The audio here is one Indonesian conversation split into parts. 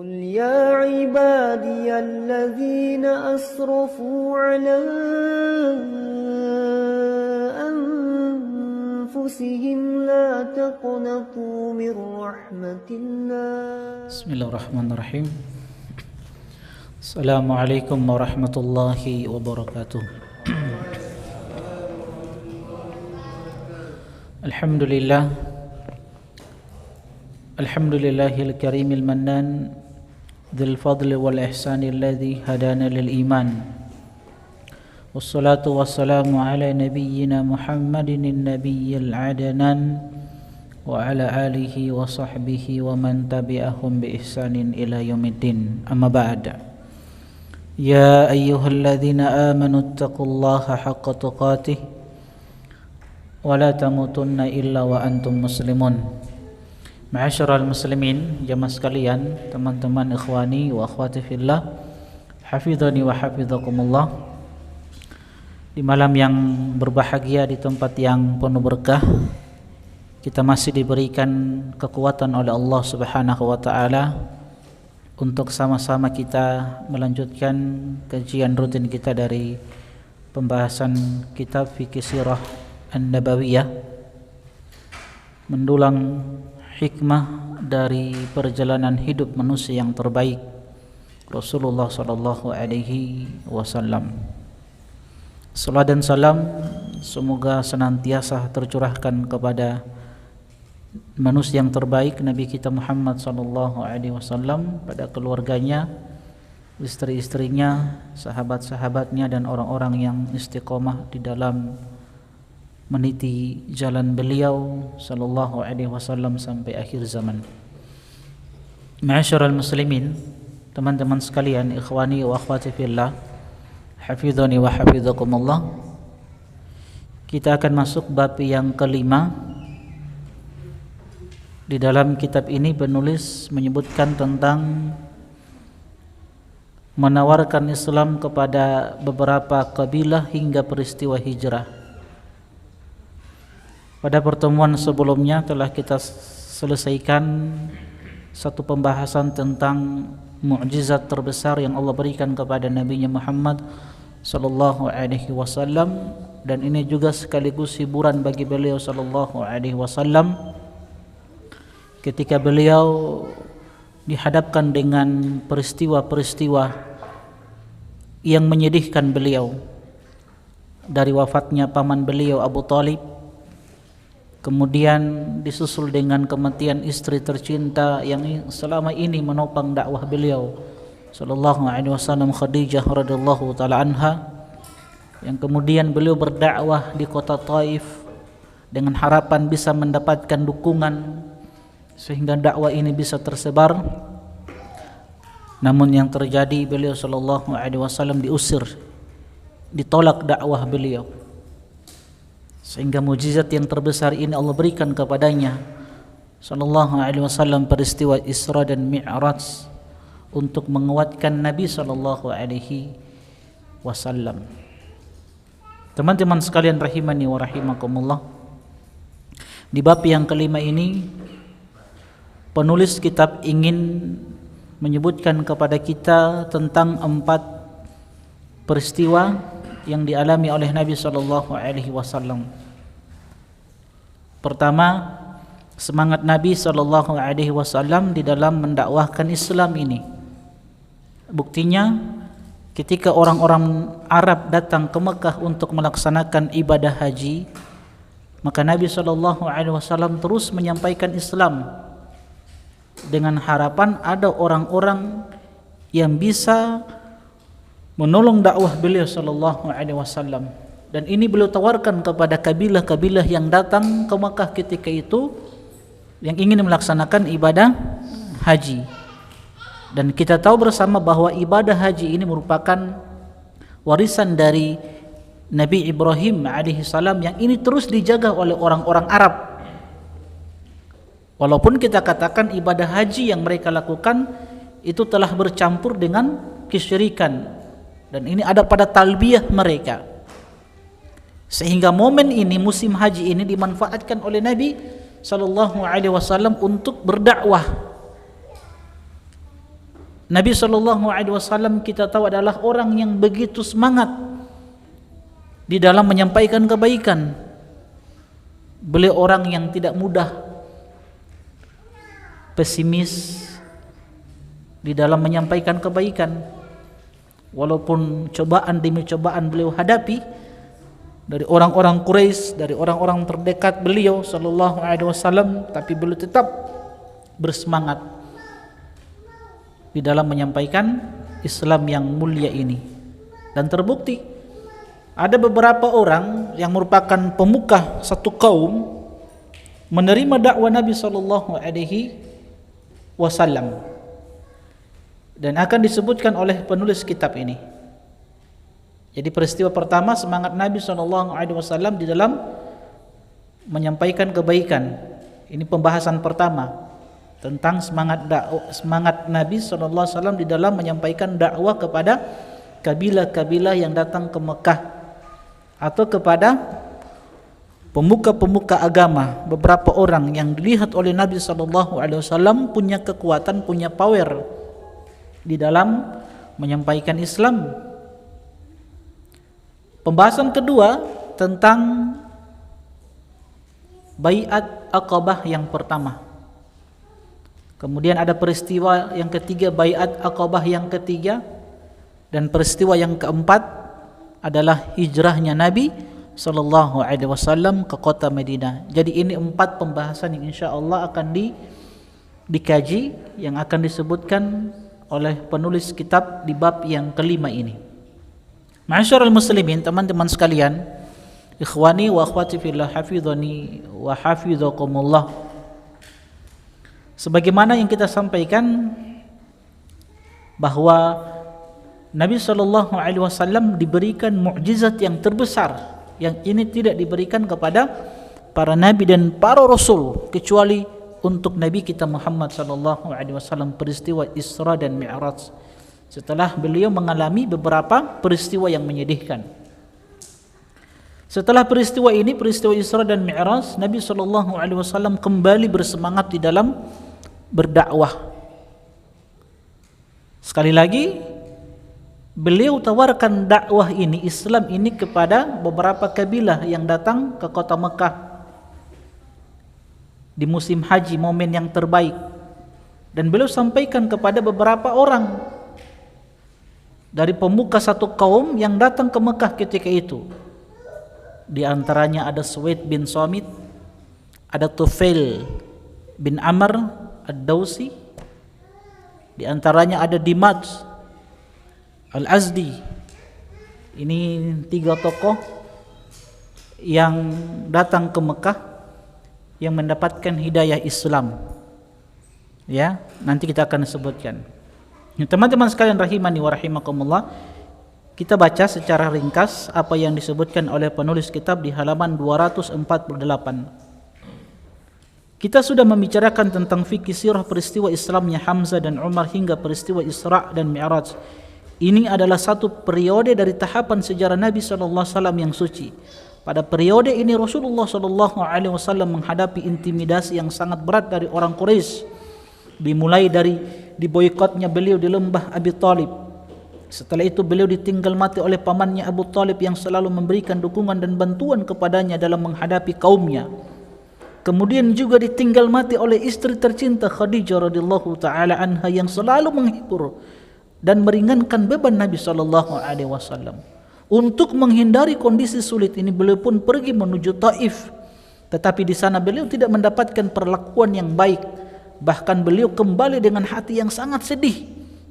قل يا عبادي الذين أسرفوا على أنفسهم لا تقنطوا من رحمة الله. بسم الله الرحمن الرحيم. السلام عليكم ورحمة الله وبركاته. الحمد لله الكريم المنان ذي الفضل والإحسان الذي هدانا للإيمان، والصلاة والسلام على نبينا محمد النبي العدنان وعلى آله وصحبه ومن تبعهم بإحسان إلى يوم الدين. أما بعد، يا أيها الذين آمنوا اتقوا الله حق تقاته ولا تموتن إلا وأنتم مسلمون. Ma'asyiral muslimin, jamaah sekalian, teman-teman ikhwani wa akhwati fillah, hafizani wa hafizakumullah. Di malam yang berbahagia, di tempat yang penuh berkah, kita masih diberikan kekuatan oleh Allah Subhanahu wa taala untuk sama-sama kita melanjutkan kajian rutin kita dari pembahasan kitab Fiqh Sirah An-Nabawiyah, mendulang hikmah dari perjalanan hidup manusia yang terbaik, Rasulullah sallallahu alaihi wasallam. Salat dan salam semoga senantiasa tercurahkan kepada manusia yang terbaik, Nabi kita Muhammad sallallahu alaihi wasallam, pada keluarganya, istri-istrinya, sahabat-sahabatnya, dan orang-orang yang istiqomah di dalam meniti jalan beliau sallallahu alaihi wasallam sampai akhir zaman. Ma'asyiral muslimin, teman-teman sekalian, ikhwani wa akhwati fillah, hafizani wa hafizakumullah. Kita akan masuk bab yang kelima. Di dalam kitab ini penulis menyebutkan tentang menawarkan Islam kepada beberapa kabilah hingga peristiwa hijrah. Pada pertemuan sebelumnya telah kita selesaikan satu pembahasan tentang mukjizat terbesar yang Allah berikan kepada Nabi-Nya Muhammad sallallahu alaihi wasallam, dan ini juga sekaligus hiburan bagi beliau sallallahu alaihi wasallam ketika beliau dihadapkan dengan peristiwa-peristiwa yang menyedihkan beliau, dari wafatnya paman beliau Abu Talib, kemudian disusul dengan kematian istri tercinta yang selama ini menopang dakwah beliau sallallahu alaihi wasallam, Khadijah radhiyallahu taala anha, yang kemudian beliau berdakwah di kota Taif dengan harapan bisa mendapatkan dukungan sehingga dakwah ini bisa tersebar. Namun yang terjadi, beliau sallallahu alaihi wasallam diusir, ditolak dakwah beliau, sehingga mukjizat yang terbesar ini Allah berikan kepadanya sallallahu alaihi wasallam, peristiwa Isra dan Mi'raj, untuk menguatkan Nabi sallallahu alaihi wasallam. Teman-teman sekalian rahimani wa rahimakumullah, di bab yang kelima ini penulis kitab ingin menyebutkan kepada kita tentang 4 peristiwa yang dialami oleh Nabi sallallahu alaihi wasallam. Pertama, semangat Nabi sallallahu alaihi wasallam di dalam mendakwahkan Islam ini. Buktinya ketika orang-orang Arab datang ke Mekah untuk melaksanakan ibadah haji, maka Nabi sallallahu alaihi wasallam terus menyampaikan Islam dengan harapan ada orang-orang yang bisa menolong dakwah beliau sallallahu alaihi wasallam. Dan ini beliau tawarkan kepada kabilah-kabilah yang datang ke Makkah ketika itu, yang ingin melaksanakan ibadah haji. Dan kita tahu bersama bahwa ibadah haji ini merupakan warisan dari Nabi Ibrahim alaihi salam, yang ini terus dijaga oleh orang-orang Arab. Walaupun kita katakan ibadah haji yang mereka lakukan itu telah bercampur dengan kesyirikan, dan ini ada pada talbiyah mereka, sehingga momen ini, musim haji ini, dimanfaatkan oleh Nabi sallallahu alaihi wasallam untuk berdakwah Nabi SAW kita tahu adalah orang yang begitu semangat di dalam menyampaikan kebaikan. Beliau orang yang tidak mudah pesimis di dalam menyampaikan kebaikan. Walaupun cobaan demi cobaan beliau hadapi dari orang-orang Quraisy, dari orang-orang terdekat beliau sallallahu alaihi wasallam, tapi beliau tetap bersemangat di dalam menyampaikan Islam yang mulia ini. Dan terbukti ada beberapa orang yang merupakan pemuka satu kaum menerima dakwah Nabi sallallahu alaihi wasallam, dan akan disebutkan oleh penulis kitab ini. Jadi peristiwa pertama semangat Nabi SAW di dalam menyampaikan kebaikan. Ini pembahasan pertama tentang semangat Nabi SAW di dalam menyampaikan dakwah kepada kabilah-kabilah yang datang ke Mekah atau kepada pemuka-pemuka agama. Beberapa orang yang dilihat oleh Nabi SAW punya kekuatan, punya power di dalam menyampaikan Islam. Pembahasan kedua tentang Baiat Aqabah yang pertama. Kemudian ada peristiwa yang ketiga, Baiat Aqabah yang ketiga, dan peristiwa yang keempat adalah hijrahnya Nabi sallallahu alaihi wasallam ke kota Madinah. Jadi ini 4 pembahasan yang insyaallah akan dikaji, yang akan disebutkan oleh penulis kitab di bab yang kelima ini. Ma'asyiral muslimin, teman-teman sekalian, ikhwani wa akhwati fillah, hafizani wa hafizakumullah. Sebagaimana yang kita sampaikan bahwa Nabi sallallahu alaihi wasallam diberikan mukjizat yang terbesar, yang ini tidak diberikan kepada para nabi dan para rasul kecuali untuk Nabi kita Muhammad sallallahu alaihi wasallam, peristiwa Isra dan Mi'raj. Setelah beliau mengalami beberapa peristiwa yang menyedihkan. Setelah peristiwa ini, peristiwa Isra dan Mi'raj, Nabi SAW kembali bersemangat di dalam berdakwah. Sekali lagi, beliau tawarkan dakwah ini, Islam ini, kepada beberapa kabilah yang datang ke kota Mekah di musim haji, momen yang terbaik. Dan beliau sampaikan kepada beberapa orang dari pemuka satu kaum yang datang ke Mekah ketika itu. Di antaranya ada Suwaid bin Samit, ada Tufail bin Amr ad-Dawsi, di antaranya ada Dimaj al-Azdi. Ini 3 tokoh yang datang ke Mekah yang mendapatkan hidayah Islam. Ya, nanti kita akan sebutkan. Teman-teman sekalian rahimani wa rahimakumullah, kita baca secara ringkas apa yang disebutkan oleh penulis kitab di halaman 248. Kita sudah membicarakan tentang fikih sirah peristiwa Islamnya Hamzah dan Umar hingga peristiwa Isra dan Mi'raj. Ini adalah satu periode dari tahapan sejarah Nabi SAW yang suci. Pada periode ini Rasulullah SAW menghadapi intimidasi yang sangat berat dari orang Quraisy, dimulai dari diboikotnya beliau di lembah Abi Thalib. Setelah itu beliau ditinggal mati oleh pamannya Abu Thalib yang selalu memberikan dukungan dan bantuan kepadanya dalam menghadapi kaumnya. Kemudian juga ditinggal mati oleh istri tercinta Khadijah radhiyallahu taala anha yang selalu menghibur dan meringankan beban Nabi sallallahu alaihi wasallam. Untuk menghindari kondisi sulit ini, beliau pun pergi menuju Taif. Tetapi di sana beliau tidak mendapatkan perlakuan yang baik. Bahkan beliau kembali dengan hati yang sangat sedih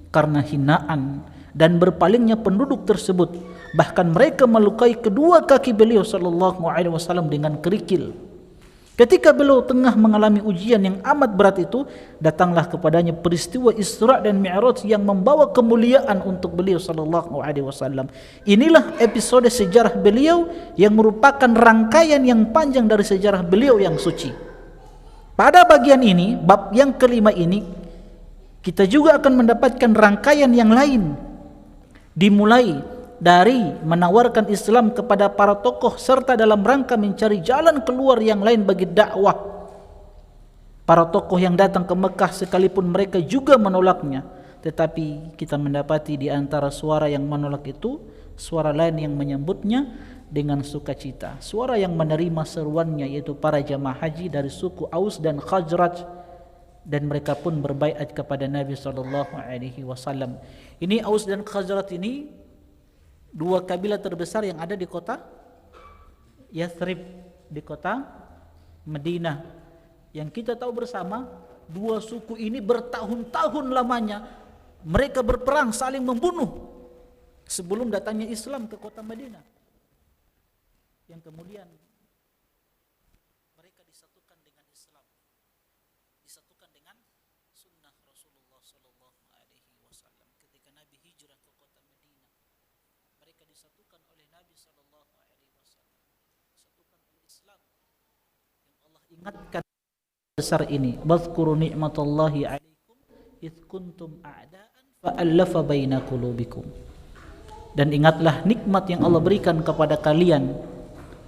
karena hinaan dan berpalingnya penduduk tersebut. Bahkan mereka melukai kedua kaki beliau sallallahu alaihi wasallam dengan kerikil. Ketika beliau tengah mengalami ujian yang amat berat itu, datanglah kepadanya peristiwa Isra dan Mi'raj yang membawa kemuliaan untuk beliau sallallahu alaihi wasallam. Inilah episode sejarah beliau yang merupakan rangkaian yang panjang dari sejarah beliau yang suci. Pada bagian ini, bab yang kelima ini, kita juga akan mendapatkan rangkaian yang lain. Dimulai dari menawarkan Islam kepada para tokoh serta dalam rangka mencari jalan keluar yang lain bagi dakwah. Para tokoh yang datang ke Mekah sekalipun mereka juga menolaknya, tetapi kita mendapati di antara suara yang menolak itu suara lain yang menyambutnya dengan sukacita. Suara yang menerima seruannya yaitu para jamaah haji dari suku Aus dan Khazraj, dan mereka pun berbaiat kepada Nabi sallallahu alaihi wasallam. Ini Aus dan Khazraj ini dua kabilah terbesar yang ada di kota Yathrib, di kota Madinah. Yang kita tahu bersama, dua suku ini bertahun-tahun lamanya mereka berperang saling membunuh sebelum datangnya Islam ke kota Madinah. Yang kemudian mereka disatukan dengan Islam, disatukan dengan sunnah Rasulullah sallallahu alaihi wasallam. Ketika Nabi hijrah ke kota Madinah, mereka disatukan oleh Nabi sallallahu alaihi wasallam, disatukan oleh Islam. Yang Allah ingatkan besar ini, "Wadhkuru ni'matallahi 'alaikum id kuntum a'da'an fa'alafa baina qulubikum." Dan ingatlah nikmat yang Allah berikan kepada kalian,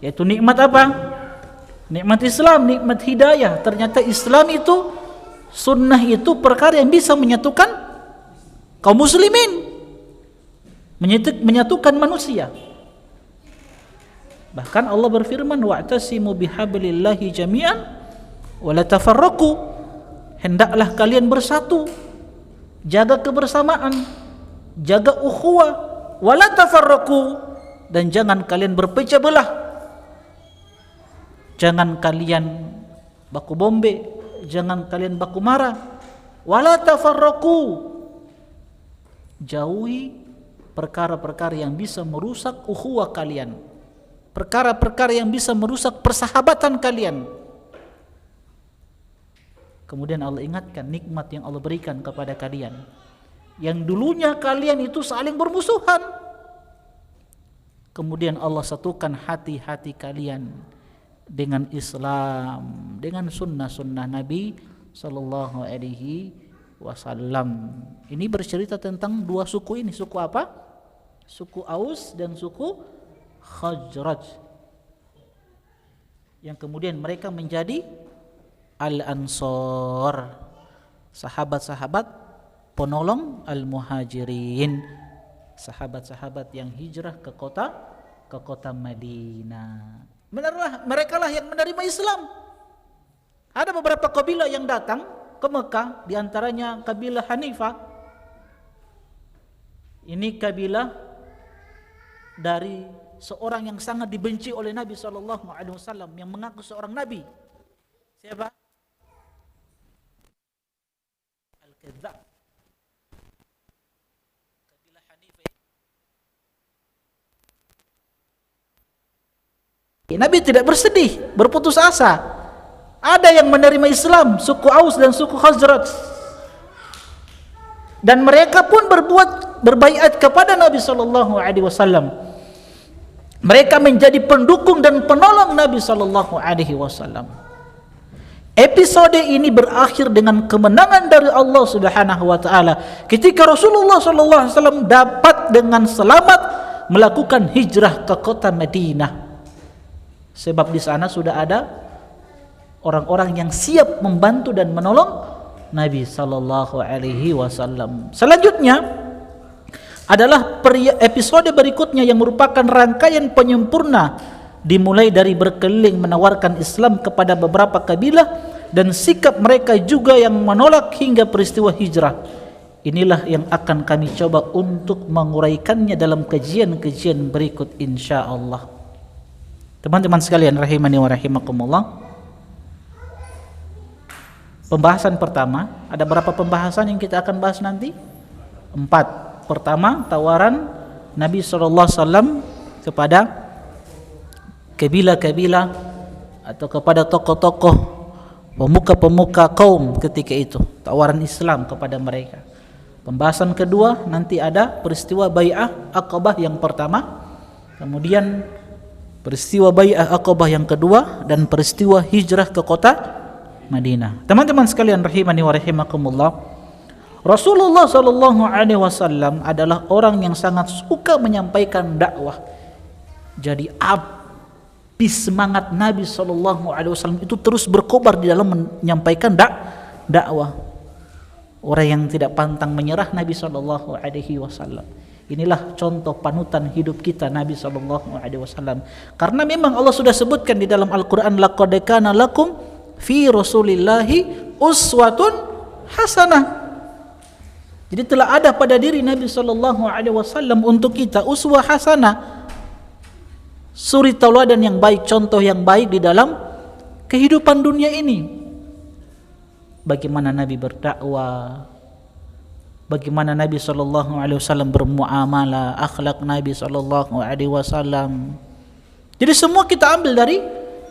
yaitu nikmat apa? Nikmat Islam, nikmat hidayah. Ternyata Islam itu, sunnah itu perkara yang bisa menyatukan kaum muslimin, menyatukan manusia. Bahkan Allah berfirman, "Wa'tasimu bihablillahi jami'an wa la tafarraqu." Hendaklah kalian bersatu, jaga kebersamaan, jaga ukhuwah, wa la tafarraqu, dan jangan kalian berpecah belah. Jangan kalian baku bombe, jangan kalian baku marah. Wala tafarraqu, jauhi perkara-perkara yang bisa merusak ukhuwah kalian, perkara-perkara yang bisa merusak persahabatan kalian. Kemudian Allah ingatkan nikmat yang Allah berikan kepada kalian, yang dulunya kalian itu saling bermusuhan. Kemudian Allah satukan hati-hati kalian dengan Islam, dengan sunnah-sunnah Nabi sallallahu alaihi wasallam. Ini bercerita tentang dua suku ini. Suku apa? Suku Aus dan suku Khazraj, yang kemudian mereka menjadi Al-Ansor, sahabat-sahabat penolong Al-Muhajirin, sahabat-sahabat yang hijrah ke kota Madinah. Mereka lah yang menerima Islam. Ada beberapa kabilah yang datang ke Mekah, di antaranya kabilah Hanifah. Ini kabilah dari seorang yang sangat dibenci oleh Nabi SAW, yang mengaku seorang Nabi. Siapa? Al-Kadzab. Kabilah Hanifah. Nabi tidak bersedih, berputus asa. Ada yang menerima Islam, suku Aus dan suku Khazraj, dan mereka pun berbaiat kepada Nabi SAW. Mereka menjadi pendukung dan penolong Nabi SAW. Episode ini berakhir dengan kemenangan dari Allah Subhanahu wa taala ketika Rasulullah SAW dapat dengan selamat melakukan hijrah ke kota Madinah. Sebab di sana sudah ada orang-orang yang siap membantu dan menolong Nabi sallallahu alaihi wasallam. Selanjutnya adalah episode berikutnya yang merupakan rangkaian penyempurna, dimulai dari berkeliling menawarkan Islam kepada beberapa kabilah dan sikap mereka juga yang menolak hingga peristiwa hijrah. Inilah yang akan kami coba untuk menguraikannya dalam kajian-kajian berikut insyaallah. Teman-teman sekalian rahimani wa rahimakumullah. Pembahasan pertama, ada berapa pembahasan yang kita akan bahas nanti? 4. Pertama, tawaran Nabi SAW kepada kabilah-kabilah atau kepada tokoh-tokoh, pemuka-pemuka kaum ketika itu, tawaran Islam kepada mereka. Pembahasan kedua, nanti ada peristiwa Bai'ah Aqabah yang pertama, kemudian peristiwa Bai'ah Aqabah yang kedua, dan peristiwa hijrah ke kota Madinah. Teman-teman sekalian rahimani wa rahimakumullah, Rasulullah sallallahu alaihi wasallam adalah orang yang sangat suka menyampaikan dakwah. Jadi api semangat Nabi sallallahu alaihi wasallam itu terus berkobar di dalam menyampaikan dakwah. orang yang tidak pantang menyerah Nabi sallallahu alaihi wasallam. Inilah contoh panutan hidup kita Nabi sallallahu alaihi wasallam. Karena memang Allah sudah sebutkan di dalam Al-Qur'an, laqad kana lakum fi Rasulillahi uswatun hasanah. Jadi telah ada pada diri Nabi sallallahu alaihi wasallam untuk kita uswah hasanah. Suri tauladan yang baik, contoh yang baik di dalam kehidupan dunia ini. Bagaimana Nabi berdakwah, bagaimana Nabi sallallahu alaihi wasallam bermuamalah, akhlak Nabi sallallahu alaihi wasallam. Jadi semua kita ambil dari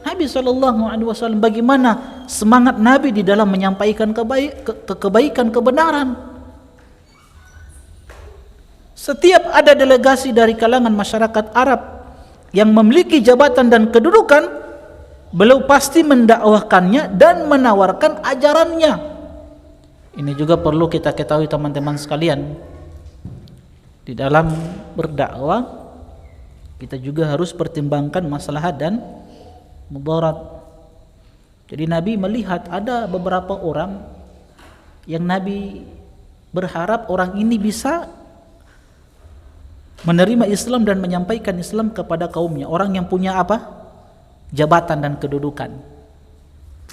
Nabi sallallahu alaihi wasallam. Bagaimana semangat Nabi di dalam menyampaikan kebaikan, kebenaran. Setiap ada delegasi dari kalangan masyarakat Arab yang memiliki jabatan dan kedudukan, beliau pasti mendakwahkannya dan menawarkan ajarannya. Ini juga perlu kita ketahui teman-teman sekalian. Di dalam berdakwah kita juga harus pertimbangkan maslahat dan mudarat. Jadi Nabi melihat ada beberapa orang yang Nabi berharap orang ini bisa menerima Islam dan menyampaikan Islam kepada kaumnya. Orang yang punya apa? Jabatan dan kedudukan.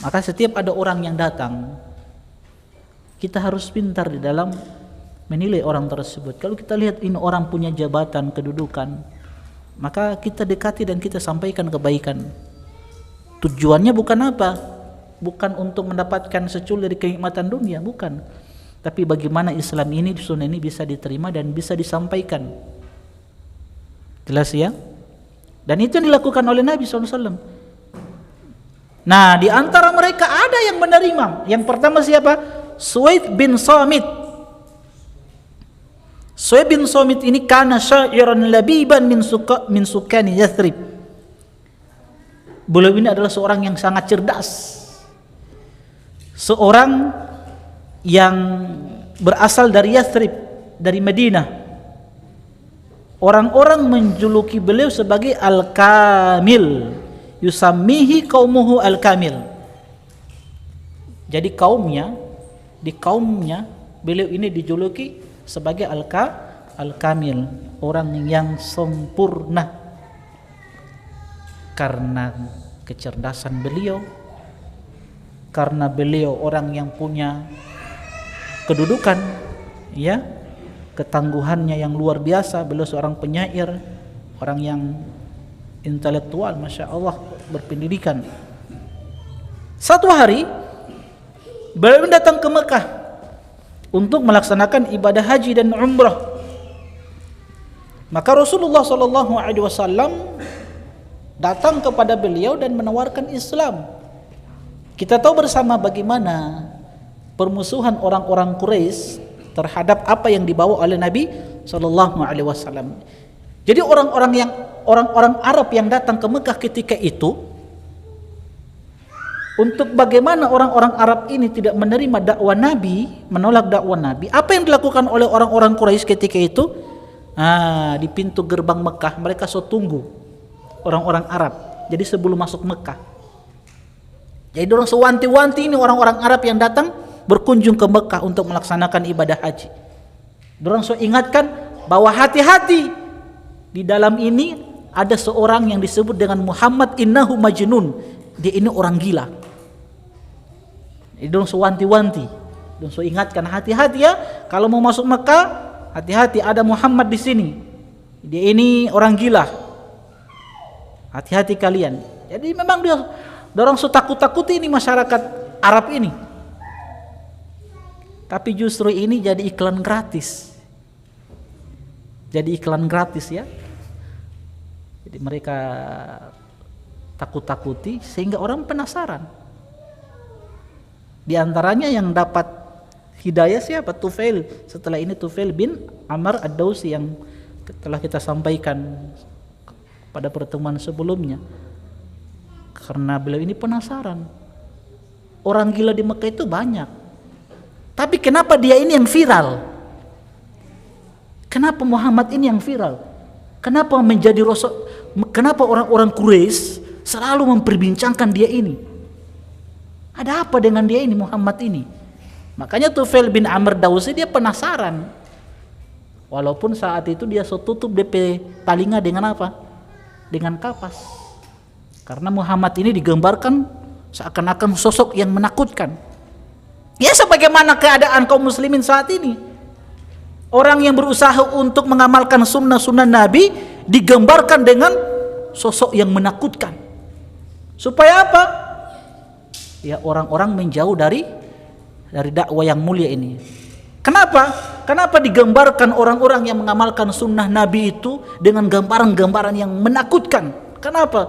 Maka setiap ada orang yang datang, kita harus pintar di dalam menilai orang tersebut. Kalau kita lihat ini orang punya jabatan, kedudukan, maka kita dekati dan kita sampaikan kebaikan. Tujuannya bukan apa? Bukan untuk mendapatkan secul dari kenikmatan dunia, bukan. Tapi bagaimana Islam ini, sunnah ini bisa diterima dan bisa disampaikan. Jelas ya? Dan itu yang dilakukan oleh Nabi SAW. Nah, di antara mereka ada yang menerima. Yang pertama siapa? Suwaid bin Samit. Suwaid bin Samit ini kana syairan labiban min sukani Yathrib. Beliau ini adalah seorang yang sangat cerdas. Seorang yang berasal dari Yathrib, dari Madinah. Orang-orang menjuluki beliau sebagai Al-Kamil. Yusammihi qaumuhu Al-Kamil. Jadi di kaumnya beliau ini dijuluki sebagai Al-Kamil, orang yang sempurna. Karena kecerdasan beliau, karena beliau orang yang punya kedudukan, ya, ketangguhannya yang luar biasa. Beliau seorang penyair, orang yang intelektual, masya Allah, berpendidikan. Satu hari beliau datang ke Mekah untuk melaksanakan ibadah haji dan umrah. Maka Rasulullah SAW datang kepada beliau dan menawarkan Islam. Kita tahu bersama bagaimana permusuhan orang-orang Quraisy terhadap apa yang dibawa oleh Nabi SAW. Jadi orang-orang Arab yang datang ke Mekah ketika itu, untuk bagaimana orang-orang Arab ini tidak menerima dakwah Nabi, menolak dakwah Nabi, apa yang dilakukan oleh orang-orang Quraisy ketika itu? Di pintu gerbang Mekah mereka tunggu orang-orang Arab. Jadi sebelum masuk Mekah, jadi orang sewanti-wanti ini orang-orang Arab yang datang berkunjung ke Mekah untuk melaksanakan ibadah haji. Dorang ingatkan bahwa hati-hati, di dalam ini ada seorang yang disebut dengan Muhammad, innahu majnun, dia ini orang gila. Jadi dorang wanti-wanti, dorang ingatkan hati-hati ya, kalau mau masuk Mekah, hati-hati ada Muhammad di sini, dia ini orang gila, hati-hati kalian. Jadi memang dorang takut-takuti ini masyarakat Arab ini. Tapi justru ini jadi iklan gratis. Jadi iklan gratis ya. Jadi mereka takut-takuti sehingga orang penasaran. Di antaranya yang dapat hidayah siapa? Tufail. Setelah ini Tufail bin Amr ad-Dausi yang telah kita sampaikan pada pertemuan sebelumnya. Karena beliau ini penasaran. Orang gila di Mekah itu banyak. Tapi kenapa dia ini yang viral? Kenapa Muhammad ini yang viral? Kenapa menjadi rasul? Kenapa orang-orang Quraisy selalu memperbincangkan dia ini? Ada apa dengan dia ini, Muhammad ini? Makanya Tufail bin Amr Dausi dia penasaran. Walaupun saat itu dia tutup DP talinga dengan apa? Dengan kapas. Karena Muhammad ini digambarkan seakan-akan sosok yang menakutkan. Ya sebagaimana keadaan kaum muslimin saat ini. Orang yang berusaha untuk mengamalkan sunnah-sunnah Nabi digambarkan dengan sosok yang menakutkan. Supaya apa? Ya orang-orang menjauh dari dakwah yang mulia ini. Kenapa? Kenapa digambarkan orang-orang yang mengamalkan sunnah Nabi itu dengan gambaran-gambaran yang menakutkan? Kenapa?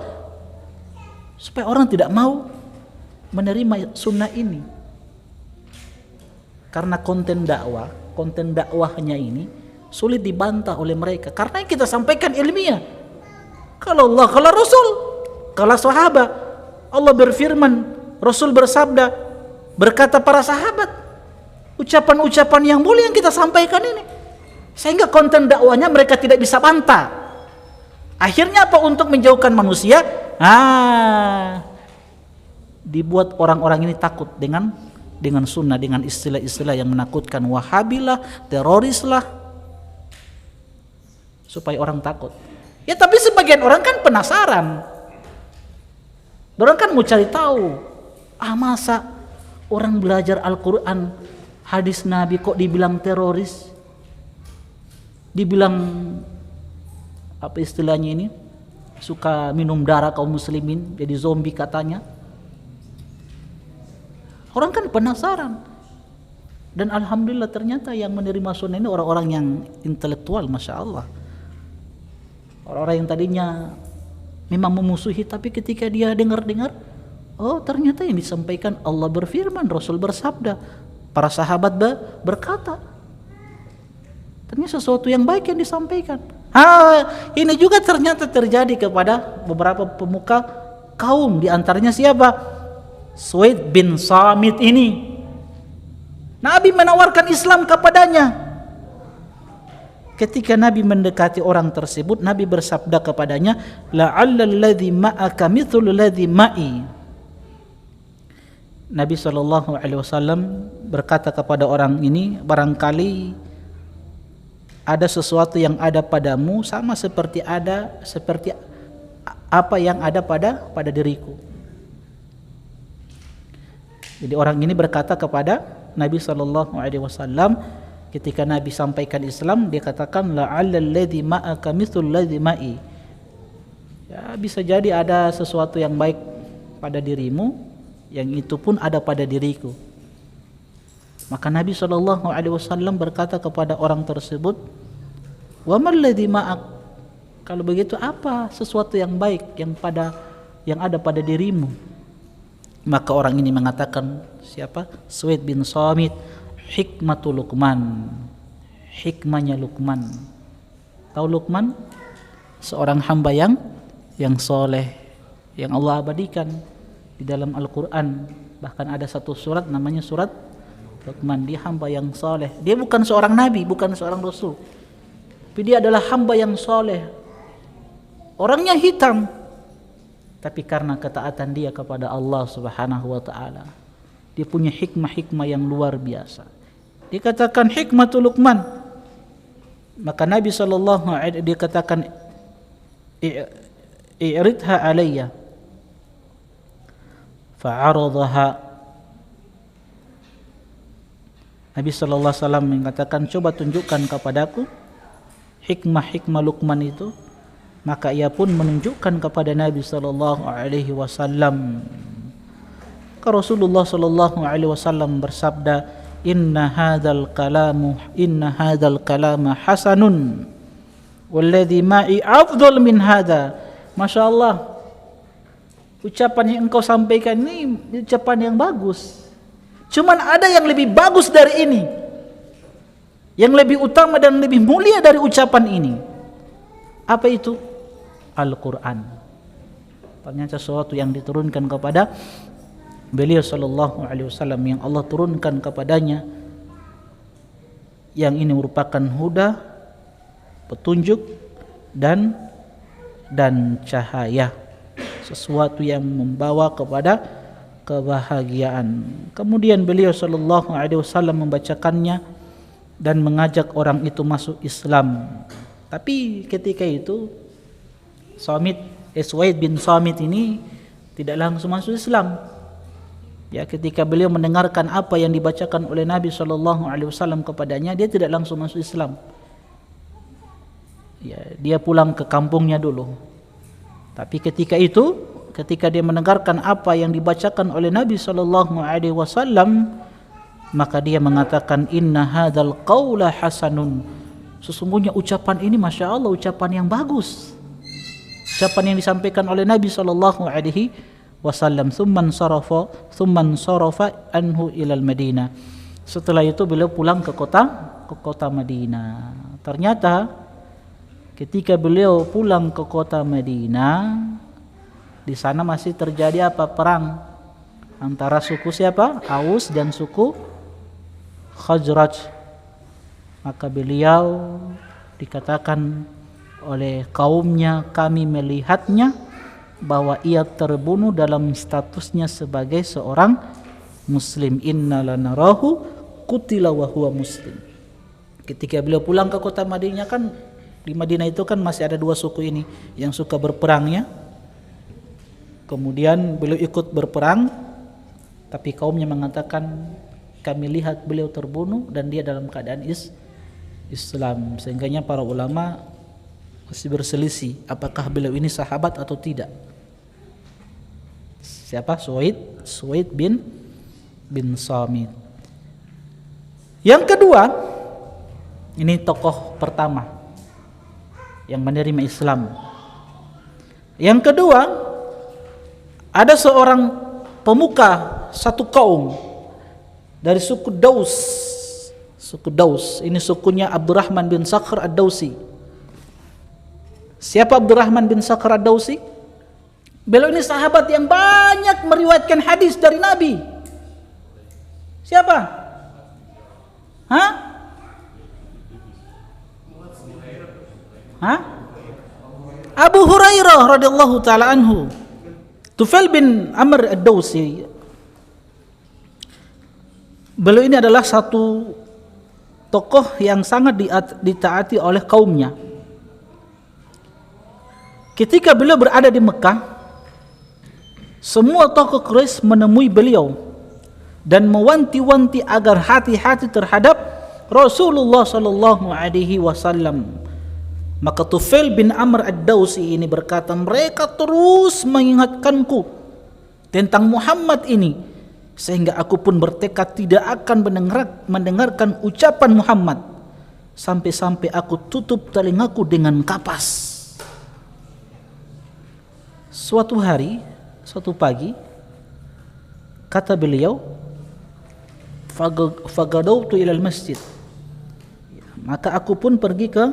Supaya orang tidak mau menerima sunnah ini. Karena konten dakwahnya ini sulit dibantah oleh mereka. Karena yang kita sampaikan ilmiah. Kalau Allah, kalau Rasul, kalau sahabat, Allah berfirman, Rasul bersabda, berkata para sahabat. Ucapan-ucapan yang mulia yang kita sampaikan ini, sehingga konten dakwahnya mereka tidak bisa bantah. Akhirnya apa? Untuk menjauhkan manusia, dibuat orang-orang ini takut dengan sunnah, dengan istilah-istilah yang menakutkan, wahabilah, terorislah, supaya orang takut. Ya tapi sebagian orang kan penasaran, orang kan mau cari tahu, masa orang belajar Al-Quran, hadis Nabi kok dibilang teroris, dibilang apa istilahnya ini, suka minum darah kaum muslimin, jadi zombie katanya. Orang kan penasaran. Dan alhamdulillah ternyata yang menerima sunnah ini orang-orang yang intelektual, masya Allah. Orang-orang yang tadinya memang memusuhi, tapi ketika dia dengar-dengar, oh ternyata yang disampaikan Allah berfirman, Rasul bersabda, para sahabat berkata, ternyata sesuatu yang baik yang disampaikan. Ini juga ternyata terjadi kepada beberapa pemuka kaum, di antaranya siapa? Suwaid bin Samit ini. Nabi menawarkan Islam kepadanya. Ketika Nabi mendekati orang tersebut, Nabi bersabda kepadanya, la'allal ladzi ma'aka mithlu ladzi ma'i. Nabi SAW berkata kepada orang ini, barangkali ada sesuatu yang ada padamu sama seperti apa yang ada pada diriku. Jadi orang ini berkata kepada Nabi SAW, ketika Nabi sampaikan Islam, dia katakan la'allal ladzi ma'aka mithlu ladzi ma'i. Ya, bisa jadi ada sesuatu yang baik pada dirimu, yang itu pun ada pada diriku. Maka Nabi SAW berkata kepada orang tersebut, wa mal ladzi ma'ak, kalau begitu apa sesuatu yang baik yang ada pada dirimu? Maka orang ini mengatakan, siapa? Suwaid bin Samit, hikmatul Luqman, hikmahnya Luqman. Tahu Luqman? Seorang hamba yang soleh, yang Allah abadikan di dalam Al-Quran. Bahkan ada satu surat namanya surat Luqman. Dia hamba yang soleh. Dia bukan seorang nabi, bukan seorang rasul, tapi dia adalah hamba yang soleh. Orangnya hitam, tapi karena ketaatan dia kepada Allah Subhanahu wa ta'ala, dia punya hikmah-hikmah yang luar biasa. Dikatakan hikmatul Luqman. Maka Nabi SAW dikatakan, i'ridha alayya, fa'aradaha. Nabi SAW mengatakan, coba tunjukkan kepadaku hikmah-hikmah Luqman itu. Maka ia pun menunjukkan kepada Nabi SAW. Maka Rasulullah SAW bersabda, inna hadzal kalama hasanun walladzi ma'i afdal min hadza. Masya Allah, ucapan yang engkau sampaikan ini ucapan yang bagus. Cuman ada yang lebih bagus dari ini, yang lebih utama dan lebih mulia dari ucapan ini. Apa itu? Al-Quran. Ternyata sesuatu yang diturunkan kepada beliau sallallahu alaihi wasallam, yang Allah turunkan kepadanya, yang ini merupakan huda, petunjuk dan cahaya, sesuatu yang membawa kepada kebahagiaan. Kemudian beliau sallallahu alaihi wasallam membacakannya dan mengajak orang itu masuk Islam. Tapi ketika itu Suwaid bin Samit ini tidak langsung masuk Islam. Ya, ketika beliau mendengarkan apa yang dibacakan oleh Nabi sallallahu alaihi wasallam kepadanya, dia tidak langsung masuk Islam. Ya, dia pulang ke kampungnya dulu. Tapi ketika dia mendengarkan apa yang dibacakan oleh Nabi sallallahu alaihi wasallam, maka dia mengatakan, inna hadzal qaula hasanun. Sesungguhnya ucapan ini Masya Allah ucapan yang bagus. Ucapan yang disampaikan oleh Nabi sallallahu alaihi wasallam. Tsumman sarafa anhu ilal Madinah. Setelah itu beliau pulang ke kota Madinah. Ternyata ketika beliau pulang ke kota Madinah, di sana masih terjadi apa? Perang antara suku siapa? Aus dan suku Khazraj. Maka beliau dikatakan oleh kaumnya, kami melihatnya bahwa ia terbunuh dalam statusnya sebagai seorang muslim. Inna lanarahu qutila wa huwa muslim. Ketika beliau pulang ke kota Madinah, kan di Madinah itu kan masih ada dua suku ini yang suka berperangnya. Kemudian beliau ikut berperang, tapi kaumnya mengatakan kami lihat beliau terbunuh dan dia dalam keadaan Islam. Sehingganya para ulama masih berselisih apakah beliau ini sahabat atau tidak. Siapa? Suwaid bin Samit. Yang kedua, ini tokoh pertama yang menerima Islam. Yang kedua, ada seorang pemuka satu kaum dari suku Daus. Suku Daus, ini sukunya Abdurrahman bin Sakhr ad-Dausi. Siapa Abdurrahman bin Sakhr ad-Dausi? Beliau ini sahabat yang banyak meriwayatkan hadis dari Nabi. Siapa? Hah? Abu Hurairah radhiyallahu taala anhu. Tufail bin Amr ad-Dausi. Beliau ini adalah satu tokoh yang sangat ditaati oleh kaumnya. Ketika beliau berada di Mekah, semua tokoh Quraisy menemui beliau dan mewanti-wanti agar hati-hati terhadap Rasulullah sallallahu alaihi wasallam. Maka Tufail bin Amr ad-Dausi ini berkata, mereka terus mengingatkanku tentang Muhammad ini, sehingga aku pun bertekad tidak akan mendengarkan ucapan Muhammad sampai-sampai aku tutup telingaku dengan kapas. Suatu hari, suatu pagi, kata beliau, fagadautu ilal masjid. Maka aku pun pergi ke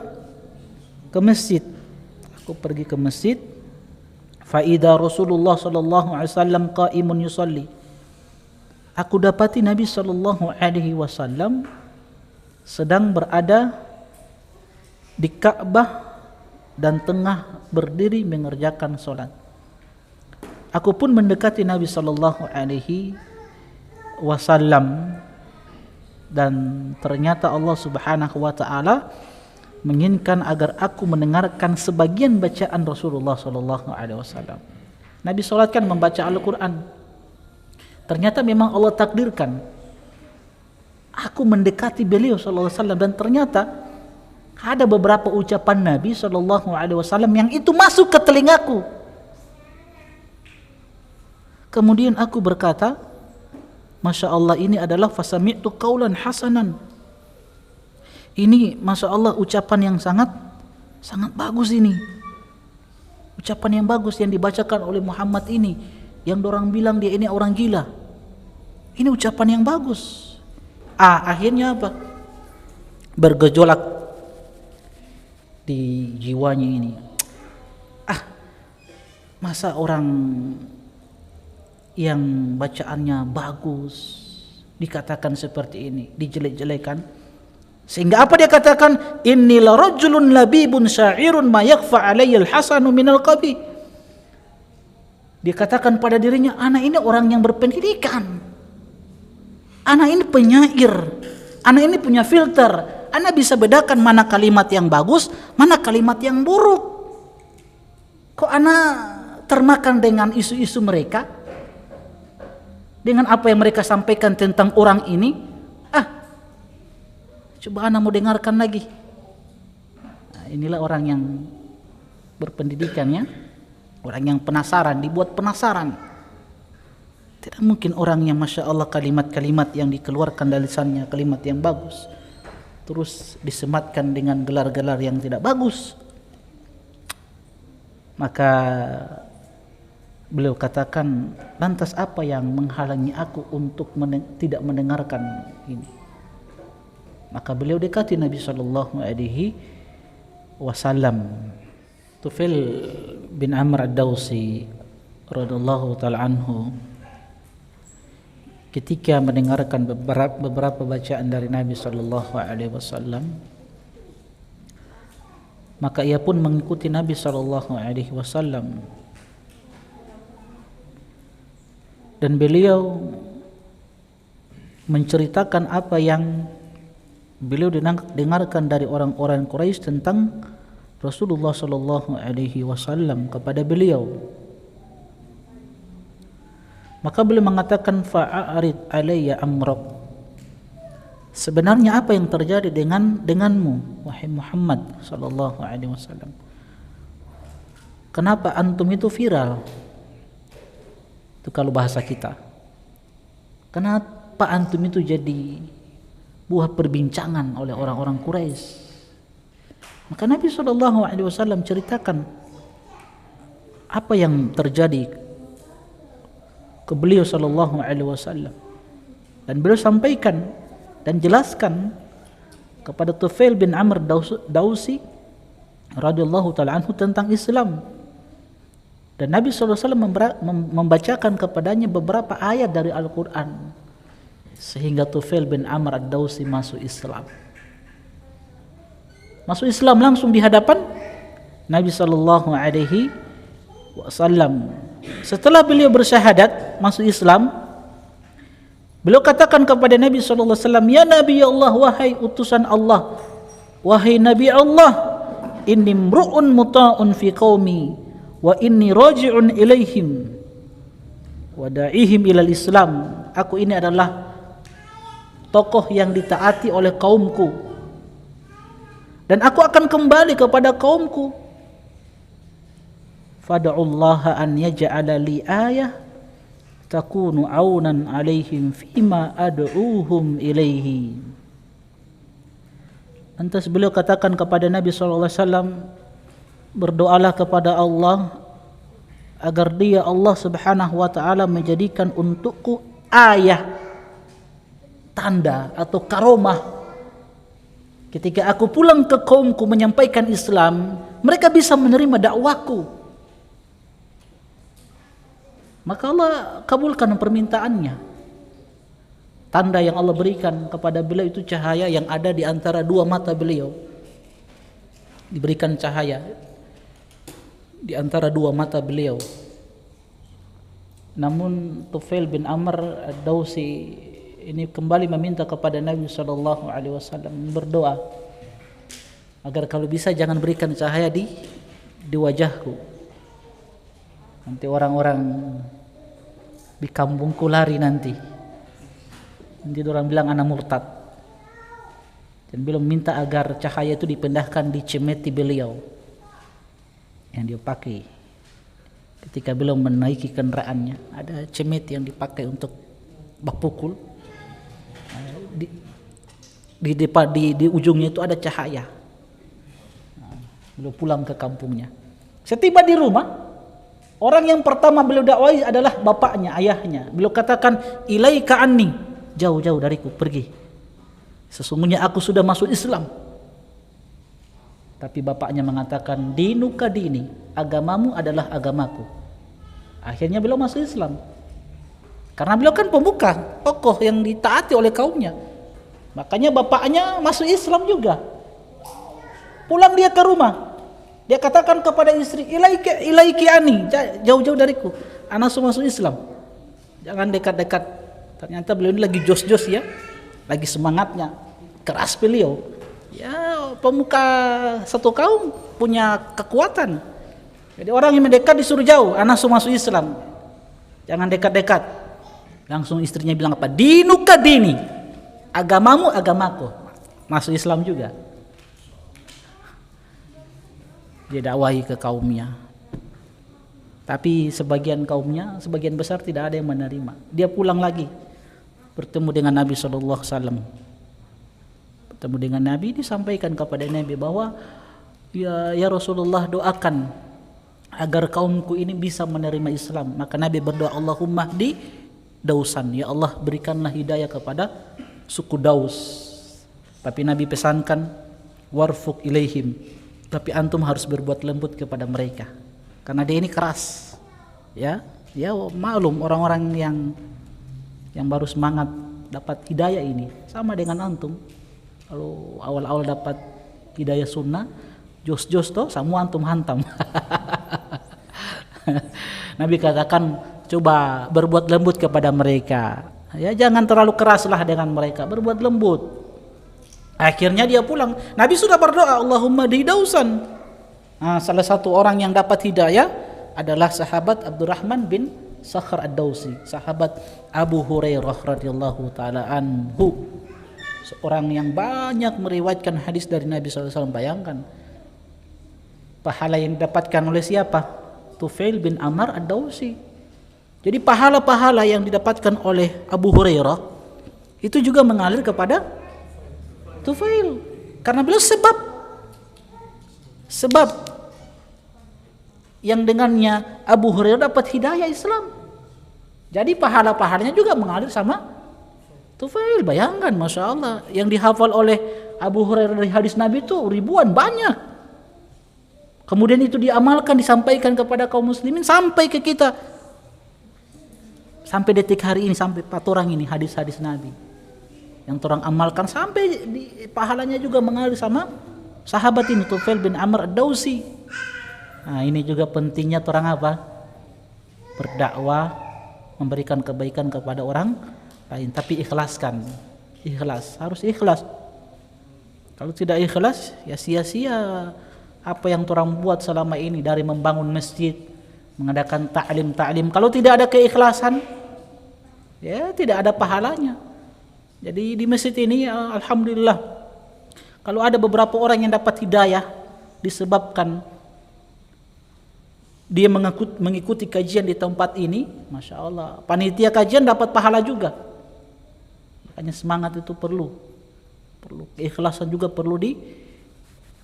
masjid. Aku pergi ke masjid. Fa idza Rasulullah sallallahu alaihi wasallam qa'imun yusalli. Aku dapati Nabi sallallahu alaihi wasallam sedang berada di Ka'bah dan tengah berdiri mengerjakan salat. Aku pun mendekati Nabi sallallahu alaihi wasallam dan ternyata Allah Subhanahu wa taala menginginkan agar aku mendengarkan sebagian bacaan Rasulullah sallallahu alaihi wasallam. Nabi salat kan membaca Al-Qur'an. Ternyata memang Allah takdirkan aku mendekati beliau sallallahu alaihi wasallam dan ternyata ada beberapa ucapan Nabi sallallahu alaihi wasallam yang itu masuk ke telingaku. Kemudian aku berkata, Masya Allah, ini adalah fasami'tu qaulan hasanan. Ini Masya Allah ucapan yang sangat bagus ini. Ucapan yang bagus yang dibacakan oleh Muhammad ini, yang dorang bilang dia ini orang gila. Ini ucapan yang bagus. Akhirnya apa? Bergejolak di jiwanya ini. Masa orang yang bacaannya bagus dikatakan seperti ini, dijelek-jelekan. Sehingga apa dia katakan? Inni la rajulun labibun syairun ma yakhfa alayya al-hasanu minal qabih. Dia katakan pada dirinya, anak ini orang yang berpendidikan, anak ini penyair, anak ini punya filter, anak bisa bedakan mana kalimat yang bagus, mana kalimat yang buruk. Kok anak termakan dengan isu-isu mereka, dengan apa yang mereka sampaikan tentang orang ini? Coba anak mau dengarkan lagi. Nah, inilah orang yang berpendidikan ya, orang yang penasaran, dibuat penasaran. Tidak mungkin orang yang Masya Allah kalimat-kalimat yang dikeluarkan dari lisannya kalimat yang bagus, terus disematkan dengan gelar-gelar yang tidak bagus. Maka beliau katakan, lantas apa yang menghalangi aku untuk tidak mendengarkan ini? Maka beliau dekati Nabi sallallahu alaihi wasallam. Tufail bin Amr ad-Dawsi radhiyallahu taala anhu ketika mendengarkan beberapa bacaan dari Nabi sallallahu alaihi wasallam, maka ia pun mengikuti Nabi sallallahu alaihi wasallam. Dan beliau menceritakan apa yang beliau dengarkan dari orang-orang Quraisy tentang Rasulullah sallallahu alaihi wasallam kepada beliau. Maka beliau mengatakan, fa'arid alayya amrak. Sebenarnya apa yang terjadi denganmu wahai Muhammad sallallahu alaihi wasallam? Kenapa antum itu viral? Itu kalau bahasa kita. Kenapa antum itu jadi buah perbincangan oleh orang-orang Quraisy? Maka Nabi SAW ceritakan apa yang terjadi ke beliau SAW, dan beliau sampaikan dan jelaskan kepada Tufail bin Amr Dawsi radhiyallahu taala anhu tentang Islam. Dan Nabi SAW membacakan kepadanya beberapa ayat dari Al-Quran, sehingga Tufail bin Amr ad-Dawsi masuk Islam. Masuk Islam langsung di hadapan Nabi sallallahu alaihi wasallam. Setelah beliau bersyahadat masuk Islam, beliau katakan kepada Nabi sallallahu alaihi wasallam, "Ya Nabi Allah, wahai utusan Allah, wahai Nabi Allah, inni mru'un muta'un fi qaumi wa inni raji'un ilaihim wa da'ihim ilal Islam." Aku ini adalah tokoh yang ditaati oleh kaumku, dan aku akan kembali kepada kaumku. Fada'ullaha an yaj'ala li ayah takunu aunan alaihim fima ad'uuhum ilaihi. Lantas beliau katakan kepada Nabi SAW, berdoalah kepada Allah agar dia Allah Subhanahu wa taala menjadikan untukku ayah, tanda atau karomah. Ketika aku pulang ke kaumku menyampaikan Islam, mereka bisa menerima dakwahku. Maka Allah kabulkan permintaannya. Tanda yang Allah berikan kepada beliau itu cahaya yang ada di antara dua mata beliau. Diberikan cahaya di antara dua mata beliau. Namun Tufail bin Amr ad-Dawsi ini kembali meminta kepada Nabi SAW, berdoa agar kalau bisa jangan berikan cahaya di wajahku. Nanti orang-orang di kampungku lari nanti orang bilang anak murtad. Dan beliau minta agar cahaya itu dipindahkan di cemeti beliau yang dia pakai ketika beliau menaiki kendaraannya. Ada cemeti yang dipakai untuk bakpukul. Di ujungnya itu ada cahaya. Beliau pulang ke kampungnya. Setiba di rumah, orang yang pertama beliau dakwai adalah bapaknya, ayahnya. Beliau katakan, ilaika anni, jauh-jauh dariku, pergi. Sesungguhnya aku sudah masuk Islam. Tapi bapaknya mengatakan, dinuka dini, agamamu adalah agamaku. Akhirnya beliau masuk Islam. Karena beliau kan pembuka, tokoh yang ditaati oleh kaumnya. Makanya bapaknya masuk Islam juga. Pulang dia ke rumah, Dia katakan kepada istri, ilaiki ani, jauh-jauh dariku. Ana sudah masuk Islam. Jangan dekat-dekat. Ternyata beliau ini lagi jos-jos ya. Lagi semangatnya. Keras beliau. Ya, pemuka satu kaum punya kekuatan. Jadi orang yang mendekat disuruh jauh. Ana sudah masuk Islam. Jangan dekat-dekat. Langsung istrinya bilang apa? Dinuka dini. Agamamu agamaku. Masuk Islam juga. Dia dakwahi ke kaumnya. Tapi sebagian kaumnya, sebagian besar tidak ada yang menerima. Dia pulang lagi, bertemu dengan Nabi SAW. Bertemu dengan Nabi, disampaikan kepada Nabi bahwa ya Rasulullah, doakan agar kaumku ini bisa menerima Islam. Maka Nabi berdoa, Allahumma hdi Dausan, ya Allah berikanlah hidayah kepada suku Daus. Tapi Nabi pesankan, warfuq ilaihim, tapi antum harus berbuat lembut kepada mereka, karena dia ini keras. Ya maklum orang-orang yang baru semangat dapat hidayah ini sama dengan antum. Kalau awal-awal dapat hidayah sunnah, jos-jos toh semua antum hantam. Nabi katakan, coba berbuat lembut kepada mereka. Ya, jangan terlalu keraslah dengan mereka, berbuat lembut. Akhirnya dia pulang. Nabi sudah berdoa, Allahumma hdi Dausan. Nah, salah satu orang yang dapat hidayah adalah sahabat Abdurrahman bin Sakhr ad-Dausi, sahabat Abu Hurairah radhiyallahu taala anhu. Seorang yang banyak meriwayatkan hadis dari Nabi SAW. Bayangkan pahala yang didapatkan oleh siapa? Tufail bin Amr ad-Dausi. Jadi pahala-pahala yang didapatkan oleh Abu Hurairah itu juga mengalir kepada Tufail, karena beliau sebab yang dengannya Abu Hurairah dapat hidayah Islam. Jadi pahala-pahalanya juga mengalir sama Tufail. Bayangkan, Masya Allah, yang dihafal oleh Abu Hurairah dari hadis Nabi itu ribuan, banyak. Kemudian itu diamalkan, disampaikan kepada kaum muslimin sampai ke kita, sampai detik hari ini, sampai 4 orang ini hadis-hadis Nabi yang orang amalkan, sampai pahalanya juga mengalir sama sahabat ini, Tufail bin Amr ad-Dausi. Nah, ini juga pentingnya orang apa? Berdakwah, memberikan kebaikan kepada orang lain, tapi ikhlaskan. Ikhlas, harus ikhlas. Kalau tidak ikhlas, ya sia-sia apa yang orang buat selama ini, dari membangun masjid, mengadakan ta'lim. Kalau tidak ada keikhlasan, ya tidak ada pahalanya. Jadi di masjid ini alhamdulillah, kalau ada beberapa orang yang dapat hidayah disebabkan dia mengikuti kajian di tempat ini, Masya Allah, panitia kajian dapat pahala juga. Makanya semangat itu perlu keikhlasan juga perlu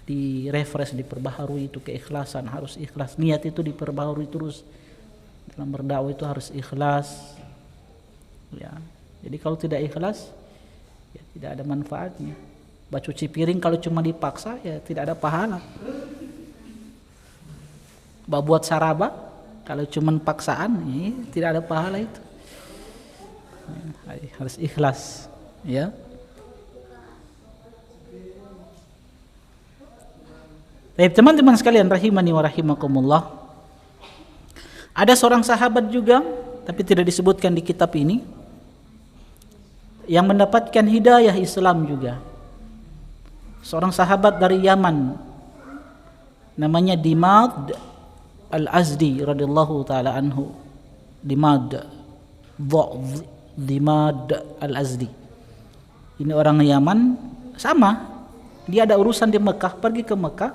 di refresh, diperbaharui. Itu keikhlasan, harus ikhlas, niat itu diperbaharui terus. Dalam berdakwah itu harus ikhlas ya. Jadi kalau tidak ikhlas, ya tidak ada manfaatnya. Cuci piring kalau cuma dipaksa, ya tidak ada pahala. Buat saraba kalau cuma paksaan, ya tidak ada pahala itu. Ya, harus ikhlas ya. Baik teman-teman sekalian rahimani wa rahimakumullah, ada seorang sahabat juga, tapi tidak disebutkan di kitab ini, yang mendapatkan hidayah Islam juga. Seorang sahabat dari Yaman, namanya Dimad al-Azdi radhiyallahu taala anhu. Dimad al-Azdi. Ini orang Yaman, sama, dia ada urusan di Mekah, pergi ke Mekah.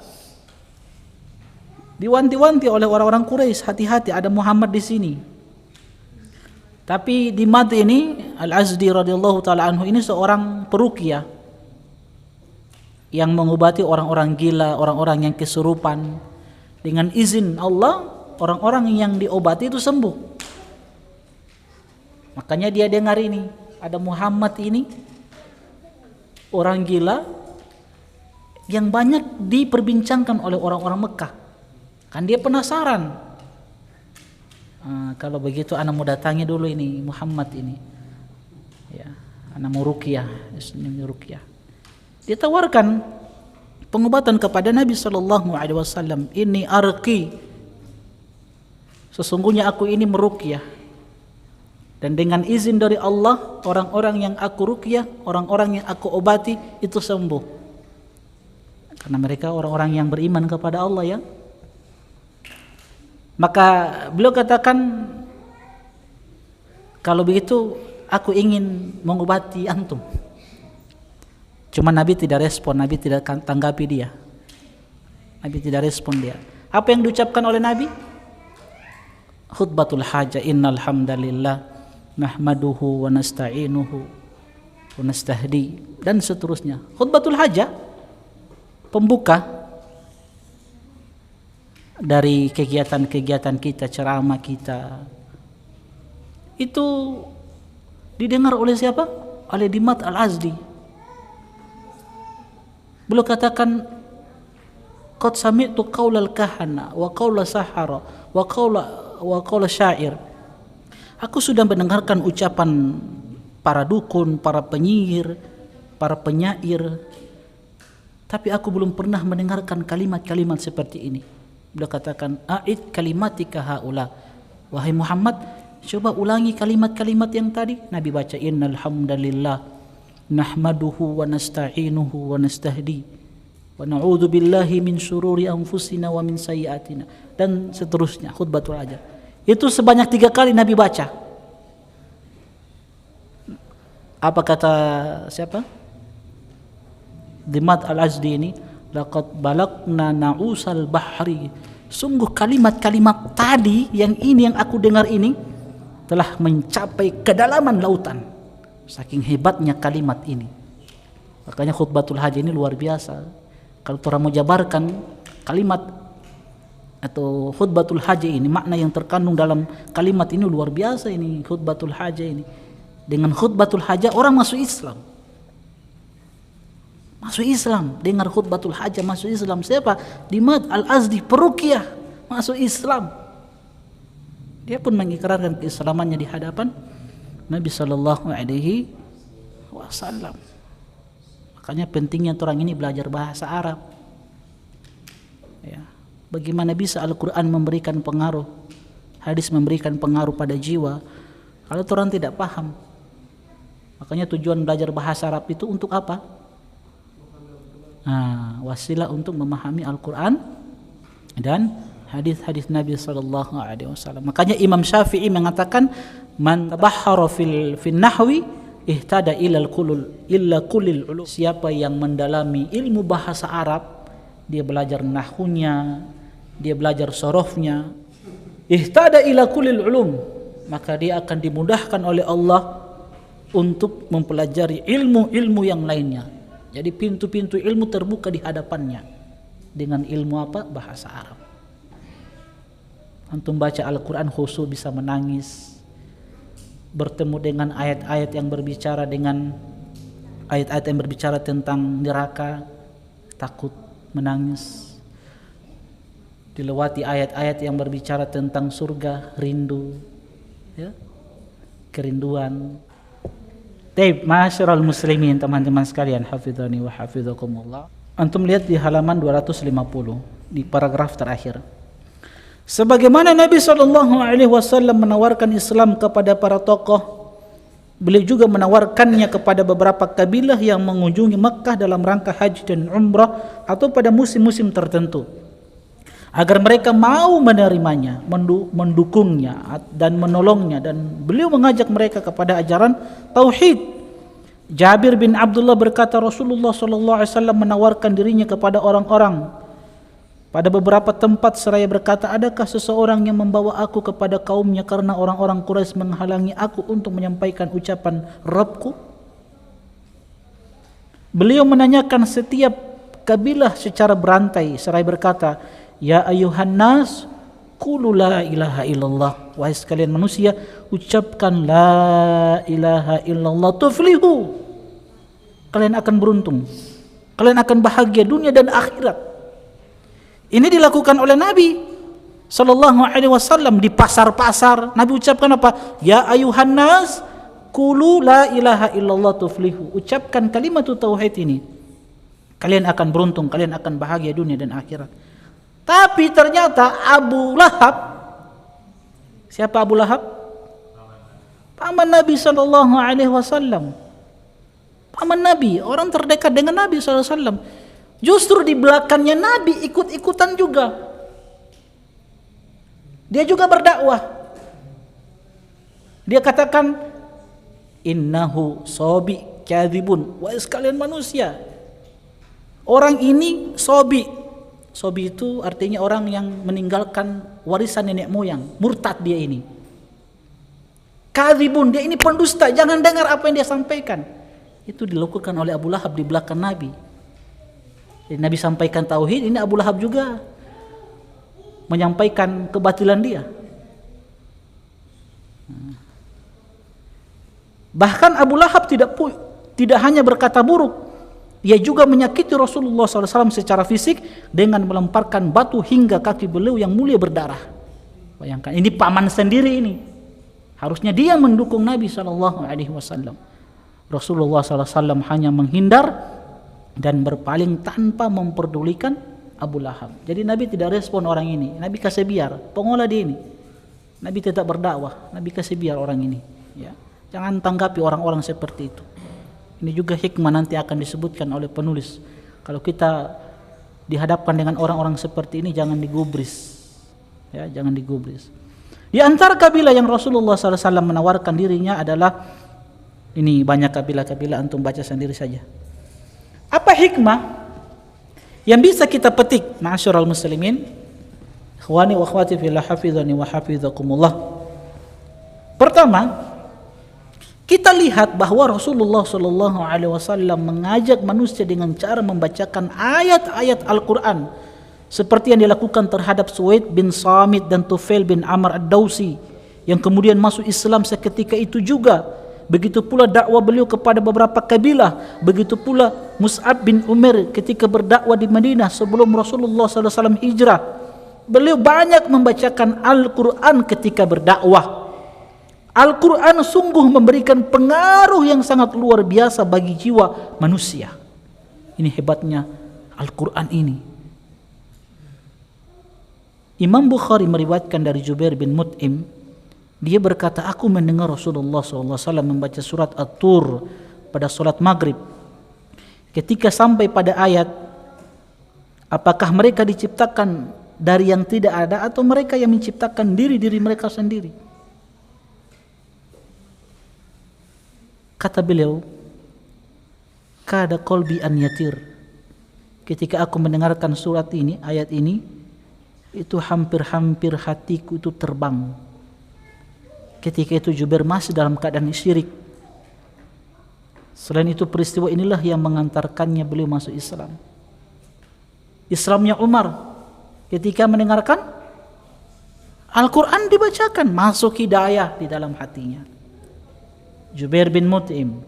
Diwanti-wanti oleh orang-orang Quraisy, hati-hati ada Muhammad di sini. Tapi Dimad ini Al-Azdi radhiyallahu taala anhu ini seorang peruqyah yang mengobati orang-orang gila, orang-orang yang kesurupan. Dengan izin Allah, orang-orang yang diobati itu sembuh. Makanya dia dengar ini, ada Muhammad ini orang gila yang banyak diperbincangkan oleh orang-orang Mekah. Kan dia penasaran. Kalau begitu anak mau datangi dulu ini Muhammad ini. Ya, anak mau ruqyah, Dia tawarkan Pengobatan kepada Nabi SAW. Ini arqi. Sesungguhnya aku ini meruqyah. Dan dengan izin dari Allah, orang-orang yang aku ruqyah, orang-orang yang aku obati itu sembuh. Karena mereka orang-orang yang beriman kepada Allah ya. Maka beliau katakan, kalau begitu aku ingin mengobati antum. Cuma Nabi tidak respon, Nabi tidak tanggapi dia. Nabi tidak respon dia. Apa yang diucapkan oleh Nabi? Khutbatul hajah, innal hamdalillah nahmaduhu wa nasta'inuhu wa nastahdi, dan seterusnya. Khutbatul hajah, pembuka dari kegiatan-kegiatan kita, ceramah kita. Itu didengar oleh siapa? Oleh Dimat Al-Azdi. Beliau katakan, qad sami'tu qaulal kahana wa qaula sahara wa qaula syair. Aku sudah mendengarkan ucapan para dukun, para penyihir, para penyair, tapi aku belum pernah mendengarkan kalimat-kalimat seperti ini. Beliau katakan, a'id kalimatika haula. Wahai Muhammad, coba ulangi kalimat-kalimat yang tadi. Nabi baca, innal hamdalillah nahmaduhu wa nasta'inuhu wa nastahdi wa na'udzu billahi min syururi anfusina wa min sayyiatina, dan seterusnya. Khutbatul hajah itu sebanyak 3 kali Nabi baca. Apa kata siapa? Dimat Al-Azdi ini, laqad balagna na'usal bahri. Sungguh kalimat-kalimat tadi yang aku dengar ini telah mencapai kedalaman lautan. Saking hebatnya kalimat ini. Makanya khutbatul hajah ini luar biasa. Kalau orang mau jabarkan kalimat atau khutbatul hajah ini, makna yang terkandung dalam kalimat ini luar biasa ini. Khutbatul hajah ini, dengan khutbatul hajah orang masuk Islam. Masuk Islam, dengar khutbatul hajah masuk Islam. Siapa? Dimat Al-Azdi, peruqyah, masuk Islam. Dia pun mengikrarkan keislamannya di hadapan Nabi sallallahu alaihi wasallam. Makanya pentingnya orang ini belajar bahasa Arab. Ya. Bagaimana bisa Al-Quran memberikan pengaruh, hadis memberikan pengaruh pada jiwa, kalau orang tidak paham. Makanya tujuan belajar bahasa Arab itu untuk apa? Wasilah untuk memahami Al-Quran dan hadis-hadis Nabi sallallahu alaihi wasallam. Makanya Imam Syafi'i mengatakan, man tabahhara fil nahwi ihtada illa kulil ulum. Siapa yang mendalami ilmu bahasa Arab, dia belajar nahwunya, dia belajar sorofnya, ihtada ila kulil ulum, maka dia akan dimudahkan oleh Allah untuk mempelajari ilmu-ilmu yang lainnya. Jadi pintu-pintu ilmu terbuka di hadapannya dengan ilmu apa? Bahasa Arab. Antum baca Al-Quran khusyuk bisa menangis, bertemu dengan ayat-ayat yang berbicara tentang neraka, takut menangis. Dilewati ayat-ayat yang berbicara tentang surga, rindu, ya, kerinduan. Taib, ma'asyiral muslimin, teman-teman sekalian, hafizani wa hafizakumullah. Antum lihat di halaman 250 di paragraf terakhir. Sebagaimana Nabi SAW menawarkan Islam kepada para tokoh, beliau juga menawarkannya kepada beberapa kabilah yang mengunjungi Makkah dalam rangka haji dan umrah atau pada musim-musim tertentu, agar mereka mau menerimanya, mendukungnya dan menolongnya, dan beliau mengajak mereka kepada ajaran tauhid. Jabir bin Abdullah berkata, Rasulullah SAW menawarkan dirinya kepada orang-orang pada beberapa tempat seraya berkata, adakah seseorang yang membawa aku kepada kaumnya karena orang-orang Quraisy menghalangi aku untuk menyampaikan ucapan Rabbku? Beliau menanyakan setiap kabilah secara berantai seraya berkata, ya ayuhan nas, qulu la ilaha illallah. Wahai sekalian manusia, ucapkan la ilaha illallah tuflihu. Kalian akan beruntung. Kalian akan bahagia dunia dan akhirat. Ini dilakukan oleh Nabi sallallahu alaihi wasallam di pasar-pasar. Nabi ucapkan apa? Ya ayuhan nas, qulu la ilaha illallah tuflihu. Ucapkan kalimat tauhid ini. Kalian akan beruntung, kalian akan bahagia dunia dan akhirat. Tapi ternyata Abu Lahab, siapa Abu Lahab? Paman Nabi SAW. Paman Nabi, orang terdekat dengan Nabi SAW. Justru di belakangnya Nabi ikut-ikutan juga. Dia juga berdakwah. Dia katakan, innahu sobi kadhibun. Wahai sekalian manusia, orang ini sobi. Sobi itu artinya orang yang meninggalkan warisan nenek moyang. Murtad dia ini. Kadhibun, dia ini pendusta. Jangan dengar apa yang dia sampaikan. Itu dilakukan oleh Abu Lahab di belakang Nabi. Jadi Nabi sampaikan tauhid, ini Abu Lahab juga menyampaikan kebatilan dia. Bahkan Abu Lahab tidak hanya berkata buruk, ia juga menyakiti Rasulullah SAW secara fisik dengan melemparkan batu hingga kaki beliau yang mulia berdarah. Bayangkan, ini paman sendiri ini. Harusnya dia mendukung Nabi SAW. Rasulullah SAW hanya menghindar dan berpaling tanpa memperdulikan Abu Lahab. Jadi Nabi tidak respon orang ini. Nabi kasih biar, pengolah dia ini. Nabi tetap berdakwah. Nabi kasih biar orang ini. Ya. Jangan tanggapi orang-orang seperti itu. Ini juga hikmah nanti akan disebutkan oleh penulis. Kalau kita dihadapkan dengan orang-orang seperti ini, jangan digubris. Ya, jangan digubris. Di antara kabilah yang Rasulullah SAW menawarkan dirinya adalah, ini banyak kabilah-kabilah, antum baca sendiri saja. Apa hikmah yang bisa kita petik, ma'asyiral muslimin, ikhwani wa akhwati fillah, hafizani wa hafizakumullah. Pertama, kita lihat bahwa Rasulullah SAW mengajak manusia dengan cara membacakan ayat-ayat Al-Quran, seperti yang dilakukan terhadap Suwaid bin Samit dan Tufail bin Amr ad-Dawsi, yang kemudian masuk Islam seketika itu juga. Begitu pula dakwah beliau kepada beberapa kabilah. Begitu pula Mus'ab bin Umair ketika berdakwah di Madinah sebelum Rasulullah SAW hijrah. Beliau banyak membacakan Al-Quran ketika berdakwah. Al-Quran sungguh memberikan pengaruh yang sangat luar biasa bagi jiwa manusia. Ini hebatnya Al-Quran ini. Imam Bukhari meriwayatkan dari Jubair bin Mut'im, dia berkata, aku mendengar Rasulullah SAW membaca surat At-Tur pada solat maghrib. Ketika sampai pada ayat, apakah mereka diciptakan dari yang tidak ada atau mereka yang menciptakan diri-diri mereka sendiri? Kata beliau, kada qalbi an yatir. Ketika aku mendengarkan surat ini, ayat ini, itu hampir-hampir hatiku itu terbang. Ketika itu Jubair masih dalam keadaan syirik. Selain itu peristiwa inilah yang mengantarkannya beliau masuk Islam. Islamnya Umar ketika mendengarkan Al-Quran dibacakan, masuk hidayah di dalam hatinya. Jubair bin Mut'im,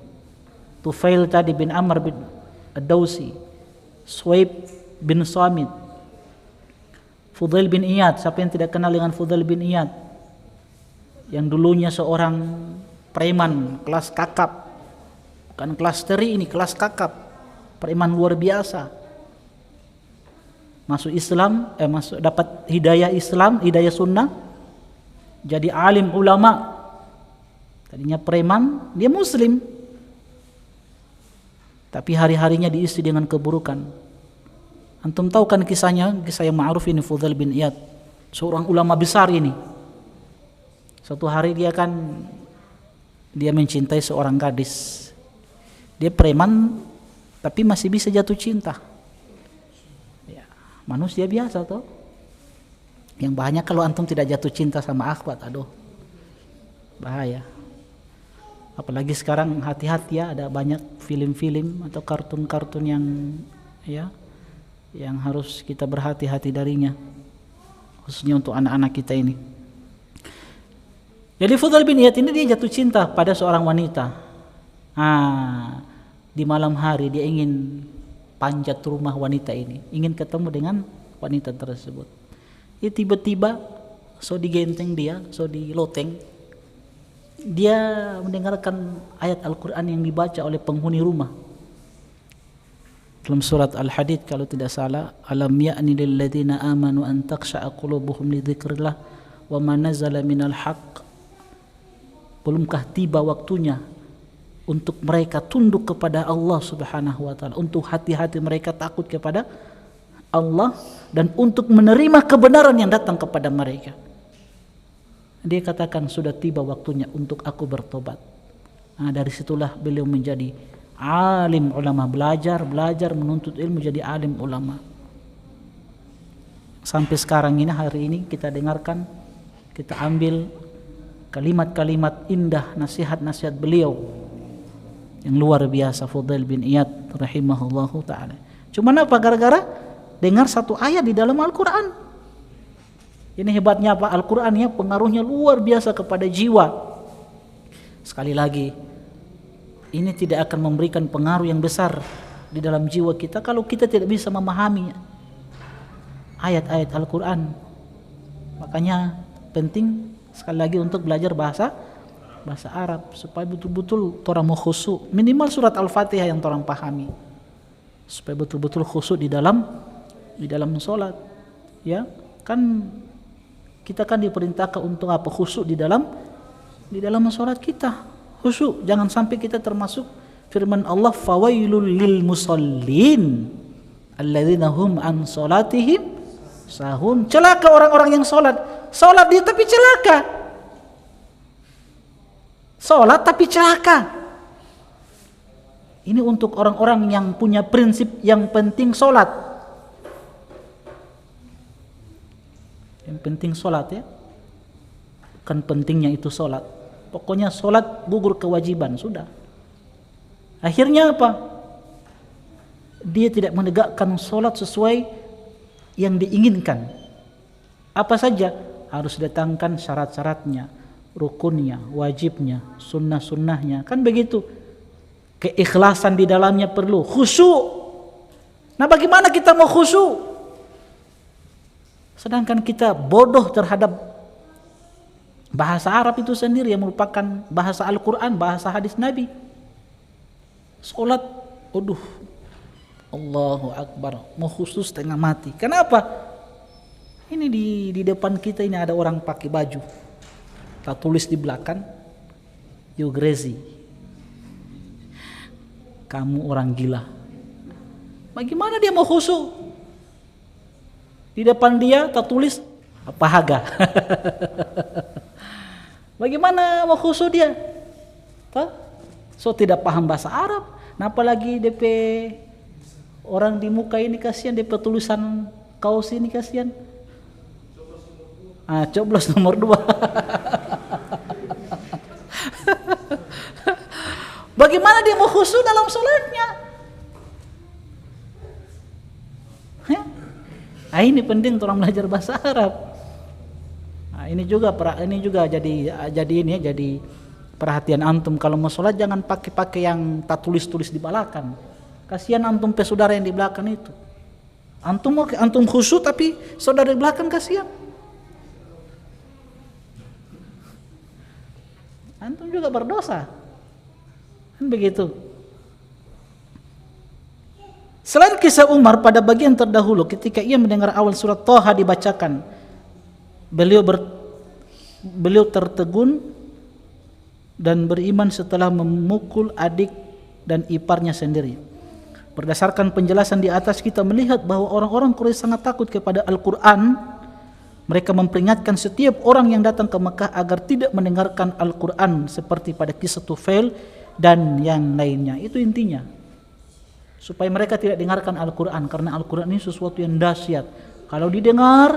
Tufail tadi bin Amr bin ad-Dawsi, Suwaib bin Samit, Fudail bin Iyad. Siapa yang tidak kenal dengan Fudail bin Iyad, yang dulunya seorang preman kelas kakap, bukan kelas teri, ini kelas kakap, preman luar biasa. Masuk Islam, dapat hidayah Islam, hidayah sunnah, jadi alim ulama. Tadinya preman, dia muslim, tapi hari-harinya diisi dengan keburukan. Antum tahu kan kisahnya, kisah yang ma'ruf ini, Fudail bin Iyad, seorang ulama besar ini. Suatu hari dia mencintai seorang gadis. Dia preman tapi masih bisa jatuh cinta. Ya, manusia biasa toh. Yang banyak kalau antum tidak jatuh cinta sama akhwat, aduh, bahaya. Apalagi sekarang, hati-hati ya, ada banyak film-film atau kartun-kartun yang harus kita berhati-hati darinya, khususnya untuk anak-anak kita ini. Jadi Fudail bin Iyad ini dia jatuh cinta pada seorang wanita. Di malam hari dia ingin panjat rumah wanita ini, ingin ketemu dengan wanita tersebut. Tiba-tiba so digenteng dia, so diloteng, dia mendengarkan ayat Al-Quran yang dibaca oleh penghuni rumah. dalam surat Al-Hadid kalau tidak salah, alam ya'ni lil ladzina amanu an takhsha'a qulubuhum li dzikrillah wa ma nazala minal haqq. Belumkah tiba waktunya untuk mereka tunduk kepada Allah Subhanahu wa taala, untuk hati-hati mereka takut kepada Allah dan untuk menerima kebenaran yang datang kepada mereka. Dia katakan sudah tiba waktunya untuk aku bertobat. Nah, dari situlah beliau menjadi alim ulama, belajar menuntut ilmu jadi alim ulama. Sampai sekarang ini, hari ini kita dengarkan, kita ambil kalimat-kalimat indah, nasihat-nasihat beliau yang luar biasa, Fudail bin Iyad rahimahullahu ta'ala. Cuman apa? Gara-gara dengar satu ayat di dalam Al-Quran. Ini hebatnya apa? Al-Quran ya, pengaruhnya luar biasa kepada jiwa. Sekali lagi, ini tidak akan memberikan pengaruh yang besar di dalam jiwa kita kalau kita tidak bisa memahami ayat-ayat Al-Quran. Makanya penting sekali lagi untuk belajar bahasa Arab supaya betul-betul orang mau khusyuk. Minimal surat Al-Fatihah yang orang pahami, supaya betul-betul khusyuk di dalam sholat. Ya, kan kita kan diperintahkan untuk apa? Khusyuk di dalam sholat kita. Khusyuk, jangan sampai kita termasuk firman Allah, fawailul lil musallin alladzina hum an salatihim sahun. Celaka orang-orang yang salat dia tapi celaka. Salat tapi celaka. Ini untuk orang-orang yang punya prinsip yang penting salat. Yang penting salat ya. Bukan pentingnya itu salat. Pokoknya sholat gugur kewajiban, sudah. Akhirnya apa? Dia tidak menegakkan sholat sesuai yang diinginkan. Apa saja? Harus datangkan syarat-syaratnya, rukunnya, wajibnya, sunnah-sunnahnya. Kan begitu. Keikhlasan di dalamnya perlu, khusyuk. Nah, bagaimana kita mau khusyuk? Sedangkan kita bodoh terhadap bahasa Arab itu sendiri yang merupakan bahasa Al-Quran, bahasa hadis Nabi. Sholat, Allahu Akbar, mau khusus setengah mati. Kenapa? Ini di depan kita ini ada orang pakai baju, tak tulis di belakang, you crazy, kamu orang gila. Bagaimana dia mau khusyuk? Di depan dia tak tulis apa haga. Bagaimana mau khusyuk dia? So tidak paham bahasa Arab. Nah, apalagi DP orang di muka ini kasihan, DP tulisan kaos ini kasihan. Coblos nomor 2. Bagaimana dia mau khusyuk dalam sholatnya? Ini penting orang belajar bahasa Arab. Ini juga jadi perhatian antum kalau mau sholat, jangan pakai yang tak tulis di belakang. Kasihan antum pe saudara yang di belakang itu. Antum khusyuk tapi saudara di belakang kasihan. Antum juga berdosa. Kan begitu. Selain kisah Umar pada bagian terdahulu ketika ia mendengar awal surat Thaha dibacakan, beliau tertegun dan beriman setelah memukul adik dan iparnya sendiri. Berdasarkan penjelasan di atas, kita melihat bahwa orang-orang Quraisy sangat takut kepada Al-Quran. Mereka memperingatkan setiap orang yang datang ke Mekah agar tidak mendengarkan Al-Quran seperti pada kisah Tufail dan yang lainnya. Itu intinya, supaya mereka tidak dengarkan Al-Quran, karena Al-Quran ini sesuatu yang dahsyat. Kalau didengar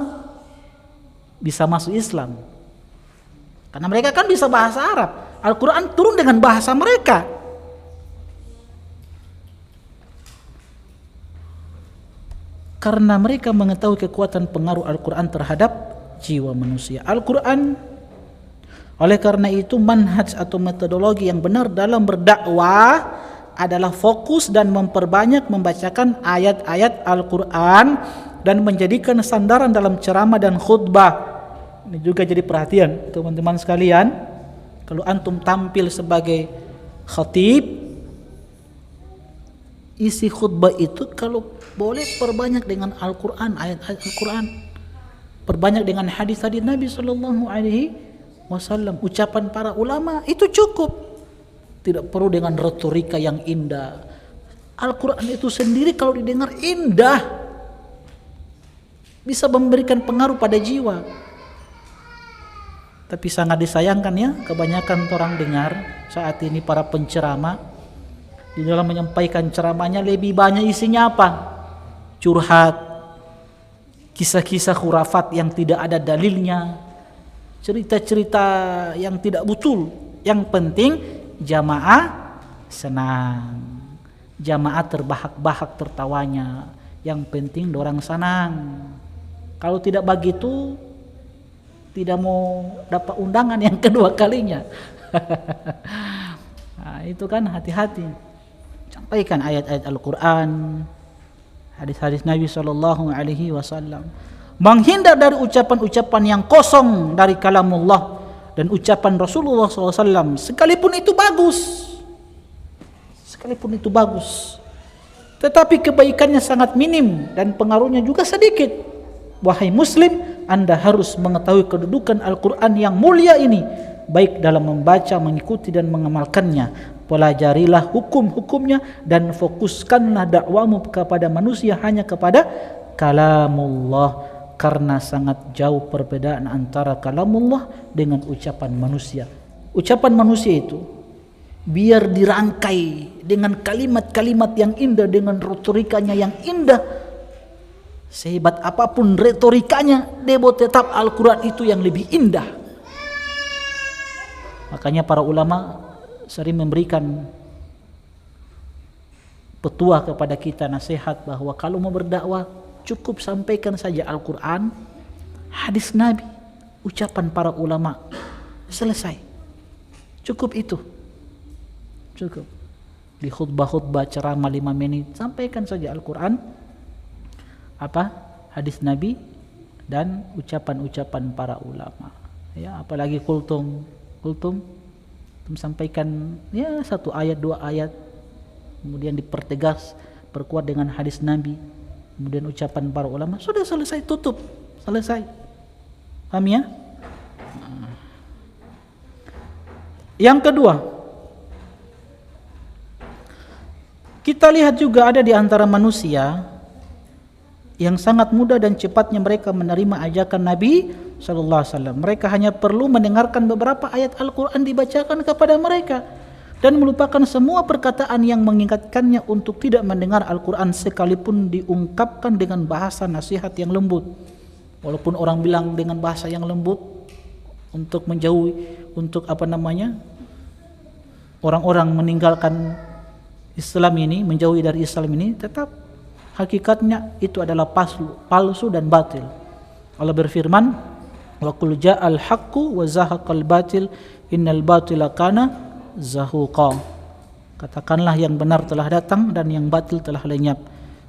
bisa masuk Islam, karena mereka kan bisa bahasa Arab. Al-Quran turun dengan bahasa mereka. Karena mereka mengetahui kekuatan pengaruh Al-Quran terhadap jiwa manusia. Al-Quran, oleh karena itu, manhaj atau metodologi yang benar dalam berdakwah adalah fokus dan memperbanyak membacakan ayat-ayat Al-Quran dan menjadikan sandaran dalam ceramah dan khutbah. Ini juga jadi perhatian teman-teman sekalian. Kalau antum tampil sebagai khatib, isi khutbah itu kalau boleh perbanyak dengan Al-Quran, ayat-ayat Al-Quran, perbanyak dengan hadis-hadis Nabi Sallallahu Alaihi Wasallam, ucapan para ulama, itu cukup. Tidak perlu dengan retorika yang indah. Al-Quran itu sendiri kalau didengar indah, bisa memberikan pengaruh pada jiwa. Tapi sangat disayangkan ya, kebanyakan orang dengar saat ini para penceramah di dalam menyampaikan ceramahnya lebih banyak isinya apa? Curhat, kisah-kisah khurafat yang tidak ada dalilnya, cerita-cerita yang tidak betul. Yang penting jamaah senang, jamaah terbahak-bahak tertawanya. Yang penting dorang senang. Kalau tidak begitu, tidak mau dapat undangan yang kedua kalinya. Nah, itu kan hati-hati. Sampaikan ayat-ayat Al-Quran, hadis-hadis Nabi Sallallahu Alaihi Wasallam. Menghindar dari ucapan-ucapan yang kosong dari kalamullah dan ucapan Rasulullah SAW, sekalipun itu bagus, tetapi kebaikannya sangat minim dan pengaruhnya juga sedikit. Wahai Muslim, Anda harus mengetahui kedudukan Al-Quran yang mulia ini, baik dalam membaca, mengikuti dan mengamalkannya. Pelajarilah hukum-hukumnya dan fokuskanlah dakwamu kepada manusia hanya kepada kalamullah, karena sangat jauh perbedaan antara kalamullah dengan ucapan manusia. Ucapan manusia itu biar dirangkai dengan kalimat-kalimat yang indah, dengan retorikanya yang indah, sehebat apapun retorikanya, debo tetap Al-Quran itu yang lebih indah. Makanya para ulama sering memberikan petua kepada kita, nasihat bahwa kalau mau berdakwah cukup sampaikan saja Al-Quran, hadis Nabi, ucapan para ulama, selesai. Cukup itu. Cukup. Di khutbah-khutbah ceramah 5 menit sampaikan saja Al-Quran, hadis Nabi dan ucapan-ucapan para ulama. Ya, apalagi kultum sampaikan ya 1 ayat 2 ayat, kemudian dipertegas, perkuat dengan hadis Nabi, kemudian ucapan para ulama, sudah selesai, tutup, selesai. Paham ya? Yang kedua, kita lihat juga ada di antara manusia yang sangat mudah dan cepatnya mereka menerima ajakan Nabi Sallallahu Alaihi Wasallam. Mereka hanya perlu mendengarkan beberapa ayat Al-Quran dibacakan kepada mereka dan melupakan semua perkataan yang mengingatkannya untuk tidak mendengar Al-Quran sekalipun diungkapkan dengan bahasa nasihat yang lembut. Walaupun orang bilang dengan bahasa yang lembut untuk menjauhi, untuk orang-orang meninggalkan Islam ini, menjauhi dari Islam ini, tetap hakikatnya itu adalah palsu dan batil. Allah berfirman, wa qul ja'al haqqu wa zahaqal batil innal batila kana zahuqa. Katakanlah yang benar telah datang dan yang batil telah lenyap.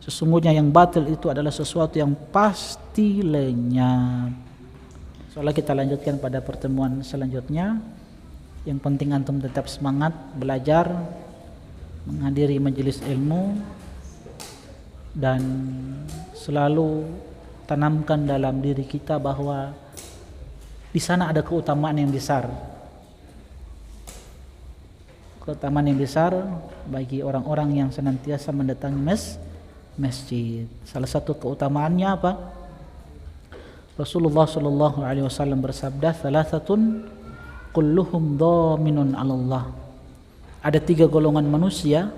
Sesungguhnya yang batil itu adalah sesuatu yang pasti lenyap. Soalnya kita lanjutkan pada pertemuan selanjutnya. Yang penting antum tetap semangat belajar, menghadiri majelis ilmu, dan selalu tanamkan dalam diri kita bahwa di sana ada keutamaan yang besar. Keutamaan yang besar bagi orang-orang yang senantiasa mendatangi masjid. Salah satu keutamaannya apa? Rasulullah sallallahu alaihi wasallam bersabda, "Thalathatun kulluhum dhaminun 'ala Allah." Ada 3 golongan manusia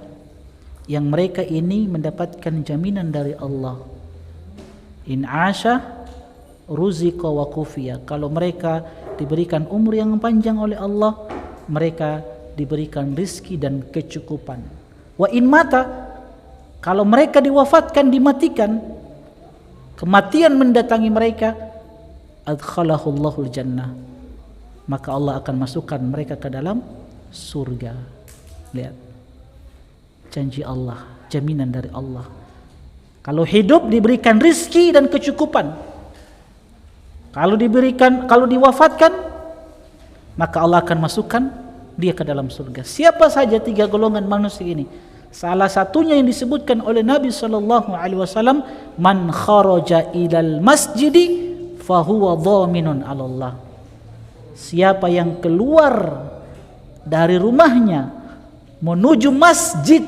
yang mereka ini mendapatkan jaminan dari Allah. In asha ruziqa wa kufiya. Kalau mereka diberikan umur yang panjang oleh Allah, mereka diberikan rizki dan kecukupan. Wa in mata, kalau mereka diwafatkan, dimatikan, kematian mendatangi mereka, adkhalahullahu jannah, maka Allah akan masukkan mereka ke dalam surga. Lihat, janji Allah, jaminan dari Allah. Kalau hidup diberikan rizki dan kecukupan, kalau diwafatkan, maka Allah akan masukkan dia ke dalam surga. Siapa saja 3 golongan manusia ini? Salah satunya yang disebutkan oleh Nabi SAW, man kharaja ilal masjidi fahuwa dhaminun 'ala Allah. Siapa yang keluar dari rumahnya menuju masjid,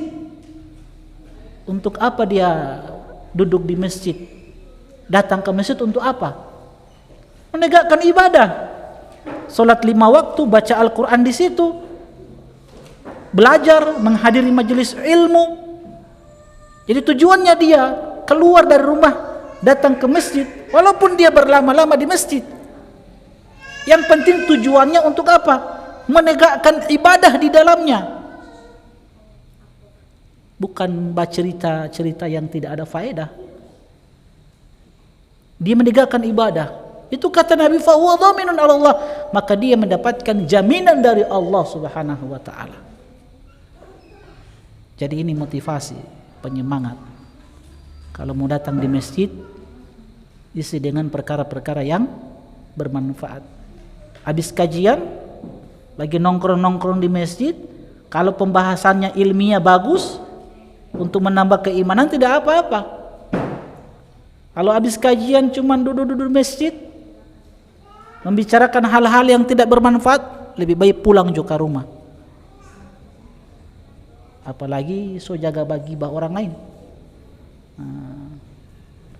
untuk apa dia duduk di masjid? Datang ke masjid untuk apa? Menegakkan ibadah. Salat 5 waktu, baca Al-Quran di situ, belajar, menghadiri majelis ilmu. Jadi tujuannya dia keluar dari rumah, datang ke masjid, walaupun dia berlama-lama di masjid. Yang penting tujuannya untuk apa? Menegakkan ibadah di dalamnya. Bukan baca cerita-cerita yang tidak ada faedah. Dia menegakkan ibadah. Itu kata Nabi, fa huwa dhaminun 'ala Allah, maka dia mendapatkan jaminan dari Allah Subhanahu wa taala. Jadi ini motivasi, penyemangat. Kalau mau datang di masjid, isi dengan perkara-perkara yang bermanfaat. Habis kajian, lagi nongkrong-nongkrong di masjid, kalau pembahasannya ilmiah bagus, untuk menambah keimanan tidak apa-apa. Kalau habis kajian cuma duduk-duduk di masjid, membicarakan hal-hal yang tidak bermanfaat, lebih baik pulang juga ke rumah. Apalagi so jaga bagi orang lain.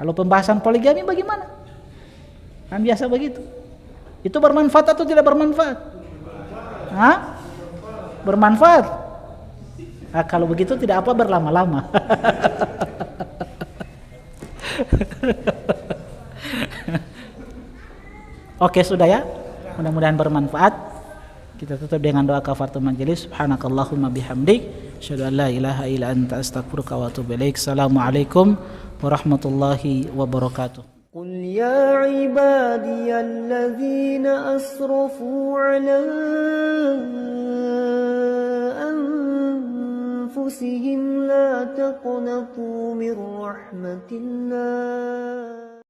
Kalau pembahasan poligami bagaimana? Kan biasa begitu. Itu bermanfaat atau tidak bermanfaat? Bermanfaat. Kalau begitu tidak apa berlama-lama. Oke, sudah ya. Mudah-mudahan bermanfaat. Kita tutup dengan doa kafaratul majelis. Subhanakallahumma bihamdik, asyhadu an la ilaha illa anta, astaghfiruka wa atubu ilaik. Assalamualaikum warahmatullahi wabarakatuh. قل يا عبادي الذين أسرفوا على أنفسهم لا تقنطوا من رحمة الله